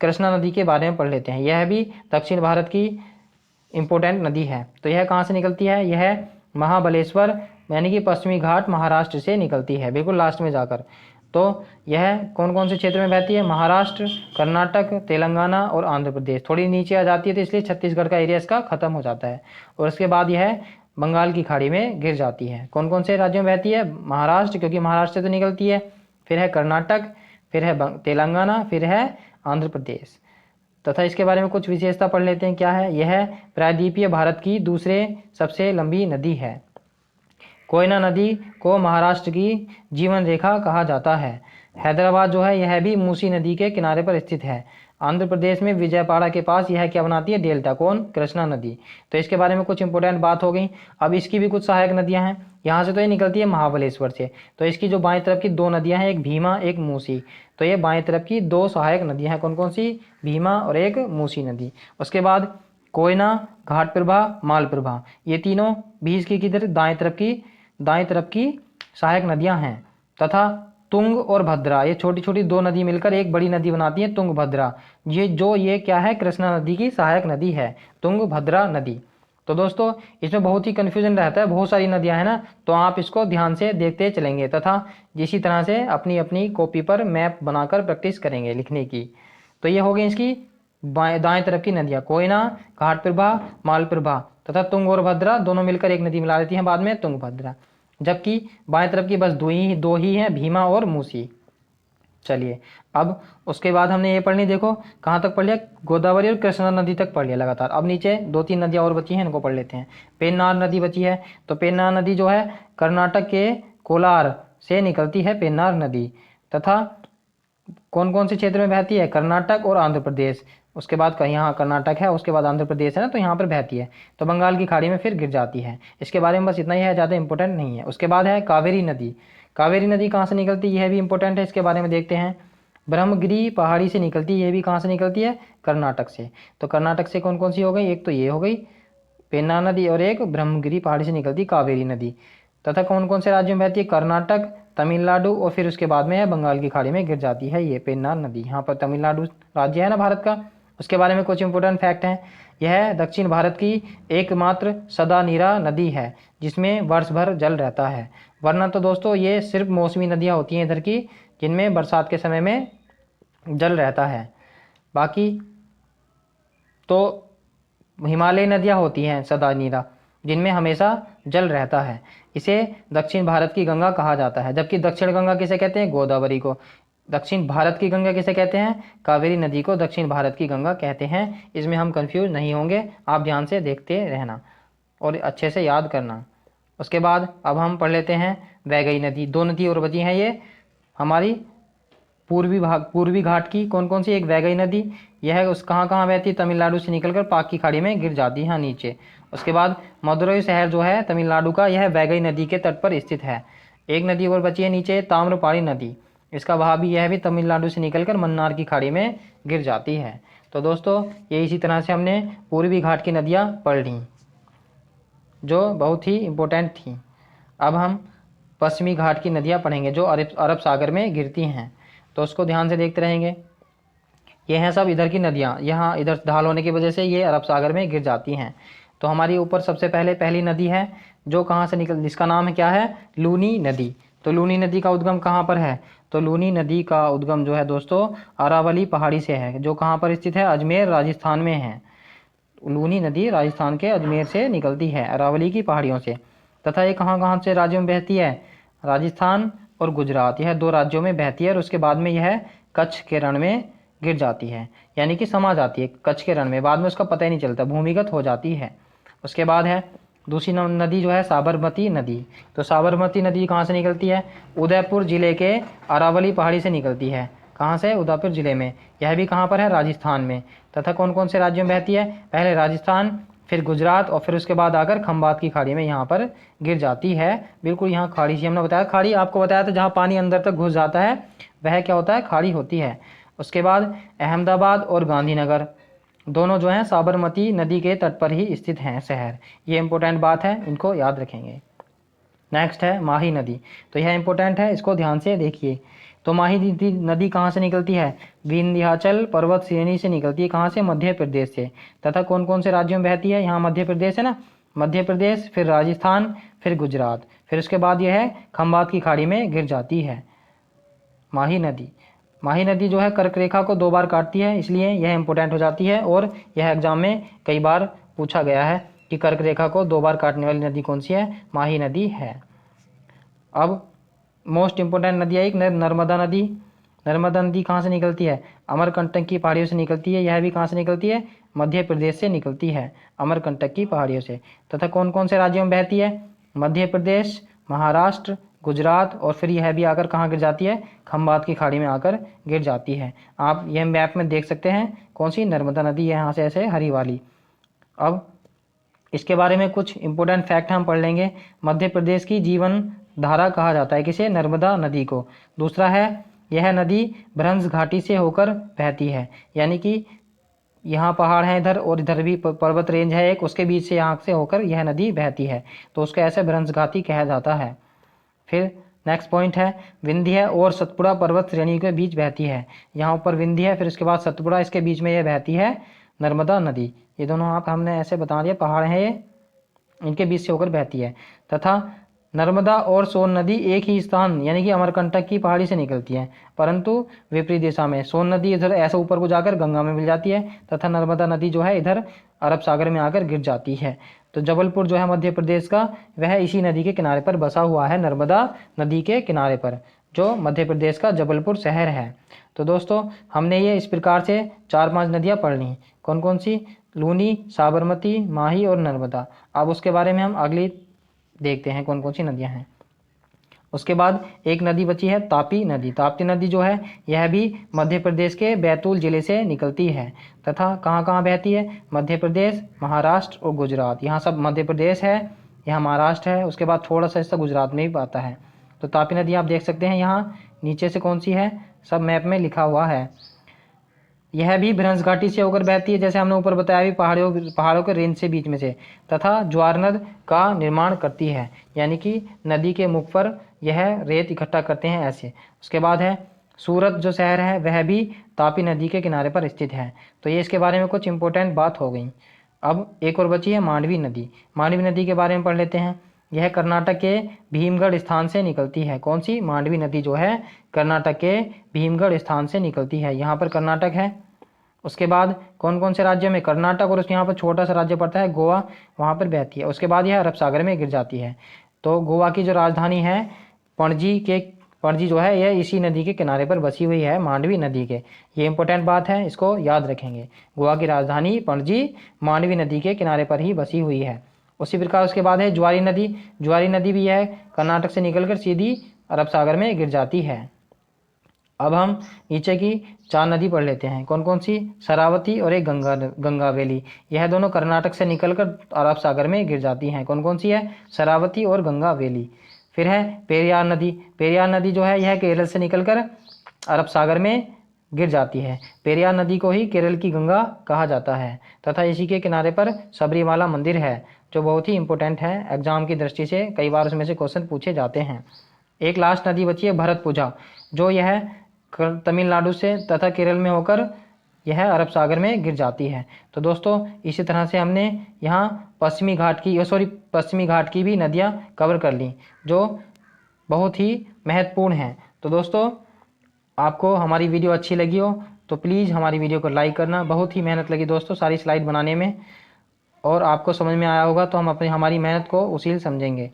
कृष्णा नदी के बारे में पढ़ लेते हैं। यह भी दक्षिण भारत की इम्पोर्टेंट नदी है। तो यह कहाँ से निकलती है, यह महाबलेश्वर यानी कि पश्चिमी घाट महाराष्ट्र से निकलती है, बिल्कुल लास्ट में जाकर। तो यह कौन कौन से क्षेत्र में बहती है, महाराष्ट्र, कर्नाटक, तेलंगाना और आंध्र प्रदेश। थोड़ी नीचे आ जाती है तो इसलिए छत्तीसगढ़ का एरिया इसका खत्म हो जाता है। और उसके बाद यह बंगाल की खाड़ी में गिर जाती है। कौन कौन से राज्यों में बहती है, महाराष्ट्र क्योंकि महाराष्ट्र से तो निकलती है, फिर है कर्नाटक, फिर है तेलंगाना, फिर है आंध्र प्रदेश। तथा इसके बारे में कुछ विशेषता पढ़ लेते हैं। क्या है, यह प्रायद्वीपीय भारत की दूसरे सबसे लंबी नदी है। कोयना नदी को महाराष्ट्र की जीवन रेखा कहा जाता है। हैदराबाद जो है यह भी मूसी नदी के किनारे पर स्थित है। आंध्र प्रदेश में विजयवाड़ा के पास यह क्या बनाती है, डेल्टा। कौन, कृष्णा नदी। तो इसके बारे में कुछ इंपॉर्टेंट बात हो गई। अब इसकी भी कुछ सहायक नदियां हैं। यहाँ से तो ये निकलती है महाबलेश्वर से। तो इसकी जो बाएं तरफ की 2 नदियां हैं, एक भीमा एक मूसी। तो ये बाएं तरफ की 2 सहायक नदियां हैं। कौन कौन सी, भीमा और एक मूसी नदी। उसके बाद कोयना, घाटप्रभा, मालप्रभा, ये तीनों भी इसकी किधर, दाएं तरफ की सहायक नदियां हैं। तथा तुंग और भद्रा, ये छोटी छोटी दो नदी मिलकर एक बड़ी नदी बनाती है तुंग भद्रा। ये क्या है, कृष्णा नदी की सहायक नदी है तुंग भद्रा नदी। तो दोस्तों इसमें बहुत ही कन्फ्यूजन रहता है, बहुत सारी नदियां हैं ना, तो आप इसको ध्यान से देखते चलेंगे तथा इसी तरह से अपनी अपनी कॉपी पर मैप बनाकर प्रैक्टिस करेंगे लिखने की। तो ये हो गई इसकी दाएं तरफ की नदियां, कोयना, घाटप्रभा, मालप्रभा तथा तुंग और भद्रा दोनों मिलकर एक नदी मिला देती हैं बाद में तुंगभद्रा। जबकि बाएं तरफ की बस दो ही हैं, भीमा और मूसी। चलिए अब उसके बाद हमने ये पढ़नी, देखो कहाँ तक पढ़ लिया, गोदावरी और कृष्णा नदी तक पढ़ लिया लगातार। अब नीचे 2-3 नदियाँ और बची हैं, इनको पढ़ लेते हैं। पेन्नार नदी बची है, तो पेन्नार नदी जो है कर्नाटक के कोलार से निकलती है पेन्नार नदी, तथा कौन कौन से क्षेत्र में बहती है, कर्नाटक और आंध्र प्रदेश। उसके बाद कहीं यहाँ कर्नाटक है, उसके बाद आंध्र प्रदेश है ना, तो यहाँ पर बहती है, तो बंगाल की खाड़ी में फिर गिर जाती है। इसके बारे में बस इतना ही है, ज़्यादा इंपॉर्टेंट नहीं है। उसके बाद है कावेरी नदी। कावेरी नदी कहाँ से निकलती है, यह भी इंपॉर्टेंट है, इसके बारे में देखते हैं। ब्रह्मगिरी पहाड़ी से निकलती है, ये भी कहाँ से निकलती है, कर्नाटक से। तो कर्नाटक से कौन कौन सी हो गई, एक तो ये हो गई पेन्ना नदी और एक ब्रह्मगिरी पहाड़ी से निकलती कावेरी नदी। तथा कौन कौन से राज्यों में बहती है, कर्नाटक, तमिलनाडु और फिर उसके बाद में है बंगाल की खाड़ी में गिर जाती है ये पेन्नार नदी। यहाँ पर तमिलनाडु राज्य है ना भारत का, उसके बारे में कुछ इंपॉर्टेंट फैक्ट हैं। यह दक्षिण भारत की एकमात्र सदा नीरा नदी है जिसमें वर्ष भर जल रहता है, वरना तो दोस्तों ये सिर्फ मौसमी नदियाँ होती हैं इधर की, जिनमें बरसात के समय में जल रहता है। बाकी तो हिमालय नदियाँ होती हैं सदा नीरा, जिनमें हमेशा जल रहता है। इसे दक्षिण भारत की गंगा कहा जाता है। जबकि दक्षिण गंगा किसे कहते हैं, गोदावरी को। दक्षिण भारत की गंगा किसे कहते हैं, कावेरी नदी को दक्षिण भारत की गंगा कहते हैं। इसमें हम कंफ्यूज नहीं होंगे, आप ध्यान से देखते रहना और अच्छे से याद करना। उसके बाद अब हम पढ़ लेते हैं वैगई नदी। 2 नदी और बची हैं ये हमारी पूर्वी घाट की। कौन कौन सी, एक वैगई नदी, यह उस कहाँ कहाँ बहती, तमिलनाडु से निकलकर पाक की खाड़ी में गिर जाती है यहाँ नीचे। उसके बाद मदुरई शहर जो है तमिलनाडु का, यह वैगई नदी के तट पर स्थित है। एक नदी और बची है नीचे, ताम्रपाणी नदी, इसका बहाव भी यह भी तमिलनाडु से निकलकर मन्नार की खाड़ी में गिर जाती है। तो दोस्तों ये इसी तरह से हमने पूर्वी घाट की नदियाँ पढ़ ली जो बहुत ही इम्पोर्टेंट थी। अब हम पश्चिमी घाट की नदियाँ पढ़ेंगे जो अरब सागर में गिरती हैं, तो उसको ध्यान से देखते रहेंगे। ये हैं सब इधर की नदियाँ, यहाँ इधर ढाल होने की वजह से ये अरब सागर में गिर जाती हैं। तो हमारी ऊपर सबसे पहली नदी है जो कहाँ से निकल, जिसका नाम है क्या है, लूनी नदी। तो लूनी नदी का उद्गम कहाँ पर है, तो लूनी नदी का उद्गम जो है दोस्तों अरावली पहाड़ी से है, जो कहाँ पर स्थित है, अजमेर राजस्थान में है। लूनी नदी राजस्थान के अजमेर से निकलती है, अरावली की पहाड़ियों से। तथा ये कहाँ कहाँ से राज्यों में बहती है, राजस्थान और गुजरात, यह 2 राज्यों में बहती है। और उसके बाद में यह कच्छ के रण में गिर जाती है, यानी कि समा जाती है कच्छ के रण में, बाद में उसका पता ही नहीं चलता, भूमिगत हो जाती है। उसके बाद है दूसरी नदी जो है साबरमती नदी। तो साबरमती नदी कहाँ से निकलती है, उदयपुर जिले के अरावली पहाड़ी से निकलती है। कहाँ से, उदयपुर जिले में, यह भी कहाँ पर है, राजस्थान में। तथा कौन कौन से राज्यों में बहती है, पहले राजस्थान, फिर गुजरात और फिर उसके बाद आकर खंबात की खाड़ी में यहाँ पर गिर जाती है। बिल्कुल यहाँ खाड़ी से हमने बताया, खाड़ी आपको बताया था जहाँ पानी अंदर तक घुस जाता है वह क्या होता है, खाड़ी होती है। उसके बाद अहमदाबाद और गांधीनगर दोनों जो हैं साबरमती नदी के तट पर ही स्थित हैं शहर। ये इंपॉर्टेंट बात है, इनको याद रखेंगे। नेक्स्ट है माही नदी। तो यह इंपॉर्टेंट है, इसको ध्यान से देखिए। तो माही नदी कहाँ से निकलती है, विंध्याचल पर्वत श्रेणी से निकलती है। कहाँ से, मध्य प्रदेश से। तथा कौन कौन से राज्यों में बहती है, यहाँ मध्य प्रदेश है ना, मध्य प्रदेश, फिर राजस्थान, फिर गुजरात, फिर उसके बाद यह है खंबात की खाड़ी में गिर जाती है माही नदी। माही नदी जो है कर्क रेखा को 2 बार काटती है, इसलिए यह इंपॉर्टेंट हो जाती है। और यह एग्जाम में कई बार पूछा गया है कि कर्क रेखा को 2 बार काटने वाली नदी कौन सी है, माही नदी है। अब मोस्ट इंपॉर्टेंट नदी है एक नर्मदा नदी। नर्मदा नदी कहाँ से निकलती है, अमरकंटक की पहाड़ियों से निकलती है। यह भी कहाँ से निकलती है, मध्य प्रदेश से निकलती है, अमरकंटक की पहाड़ियों से। तथा कौन कौन से राज्यों में बहती है, मध्य प्रदेश, महाराष्ट्र, गुजरात और फिर यह भी आकर कहाँ गिर जाती है, खंबात की खाड़ी में आकर गिर जाती है। आप यह मैप में देख सकते हैं कौन सी, नर्मदा नदी है यहाँ से ऐसे हरी वाली। अब इसके बारे में कुछ इंपॉर्टेंट फैक्ट हम पढ़ लेंगे। मध्य प्रदेश की जीवन धारा कहा जाता है किसे, नर्मदा नदी को। दूसरा है यह नदी भ्रंश घाटी से होकर बहती है, यानी कि यहाँ पहाड़ है इधर और इधर भी पर्वत रेंज है एक, उसके बीच से यहाँ से होकर यह नदी बहती है, तो उसको ऐसे भ्रंश घाटी कहा जाता है। फिर नेक्स्ट पॉइंट है विंध्य और सतपुड़ा पर्वत श्रेणी के बीच बहती है। यहाँ ऊपर विंध्य है, फिर उसके बाद सतपुड़ा, इसके बीच में यह बहती है नर्मदा नदी। ये दोनों आप हमने ऐसे बता दिया, पहाड़ हैं ये, इनके बीच से होकर बहती है। तथा नर्मदा और सोन नदी एक ही स्थान यानी कि अमरकंटक की पहाड़ी से निकलती है, परंतु विपरीत दिशा में। सोन नदी इधर ऐसे ऊपर को जाकर गंगा में मिल जाती है, तथा नर्मदा नदी जो है इधर अरब सागर में आकर गिर जाती है। तो जबलपुर जो है मध्य प्रदेश का, वह इसी नदी के किनारे पर बसा हुआ है, नर्मदा नदी के किनारे पर, जो मध्य प्रदेश का जबलपुर शहर है। तो दोस्तों हमने ये इस प्रकार से 4-5 नदियाँ पढ़ ली। कौन कौन सी? लूनी, साबरमती, माही और नर्मदा। अब उसके बारे में हम अगली देखते हैं कौन कौन सी नदियाँ हैं। उसके बाद एक नदी बची है तापी नदी। ताप्ती नदी जो है यह भी मध्य प्रदेश के बैतूल जिले से निकलती है, तथा कहाँ कहाँ बहती है? मध्य प्रदेश, महाराष्ट्र और गुजरात। यहाँ सब मध्य प्रदेश है, यहाँ महाराष्ट्र है, उसके बाद थोड़ा सा हिस्सा गुजरात में भी आता है। तो तापी नदी आप देख सकते हैं यहाँ नीचे से कौन सी है, सब मैप में लिखा हुआ है। यह भी भ्रंश घाटी से होकर बहती है, जैसे हमने ऊपर बताया भी, पहाड़ों के रेंज से बीच में से, तथा ज्वारनद का निर्माण करती है, यानी कि नदी के मुख पर यह रेत इकट्ठा करते हैं ऐसे। उसके बाद है सूरत जो शहर है वह भी तापी नदी के किनारे पर स्थित है। तो ये इसके बारे में कुछ इंपॉर्टेंट बात हो गई। अब एक और बची है मांडवी नदी। मांडवी नदी के बारे में पढ़ लेते हैं। यह कर्नाटक के भीमगढ़ स्थान से निकलती है। कौन सी? मांडवी नदी जो है कर्नाटक के भीमगढ़ स्थान से निकलती है। यहाँ पर कर्नाटक है। उसके बाद कौन कौन से राज्य में? कर्नाटक, और उसके यहाँ पर छोटा सा राज्य पड़ता है गोवा, वहाँ पर बहती है। उसके बाद यह अरब सागर में गिर जाती है। तो गोवा की जो राजधानी है पणजी जो है यह इसी नदी के किनारे पर बसी हुई है, मांडवी नदी के। ये इंपॉर्टेंट बात है, इसको याद रखेंगे। गोवा की राजधानी पणजी मांडवी नदी के किनारे पर ही बसी हुई है। उसी प्रकार उसके बाद है ज्वारी नदी। ज्वारी नदी भी है कर्नाटक से निकलकर सीधी अरब सागर में गिर जाती है। अब हम नीचे की 4 नदी पढ़ लेते हैं। कौन कौन सी? शरावती और एक गंगावेली। यह दोनों कर्नाटक से निकलकर अरब सागर में गिर जाती हैं। कौन कौन सी है? शरावती और गंगावेली। फिर है पेरियार नदी। पेरियार नदी जो है यह केरल से निकलकर अरब सागर में गिर जाती है। पेरियार नदी को ही केरल की गंगा कहा जाता है, तथा इसी के किनारे पर सबरीमाला मंदिर है, जो बहुत ही इंपॉर्टेंट है एग्जाम की दृष्टि से, कई बार उसमें से क्वेश्चन पूछे जाते हैं। एक लास्ट नदी बची है भरतपुझा, जो यह तमिलनाडु से तथा केरल में होकर यह अरब सागर में गिर जाती है। तो दोस्तों इसी तरह से हमने यहाँ पश्चिमी घाट की भी नदियाँ कवर कर ली, जो बहुत ही महत्वपूर्ण हैं। तो दोस्तों आपको हमारी वीडियो अच्छी लगी हो तो प्लीज़ हमारी वीडियो को लाइक करना। बहुत ही मेहनत लगी दोस्तों सारी स्लाइड बनाने में, और आपको समझ में आया होगा तो हम हमारी मेहनत को उसील समझेंगे।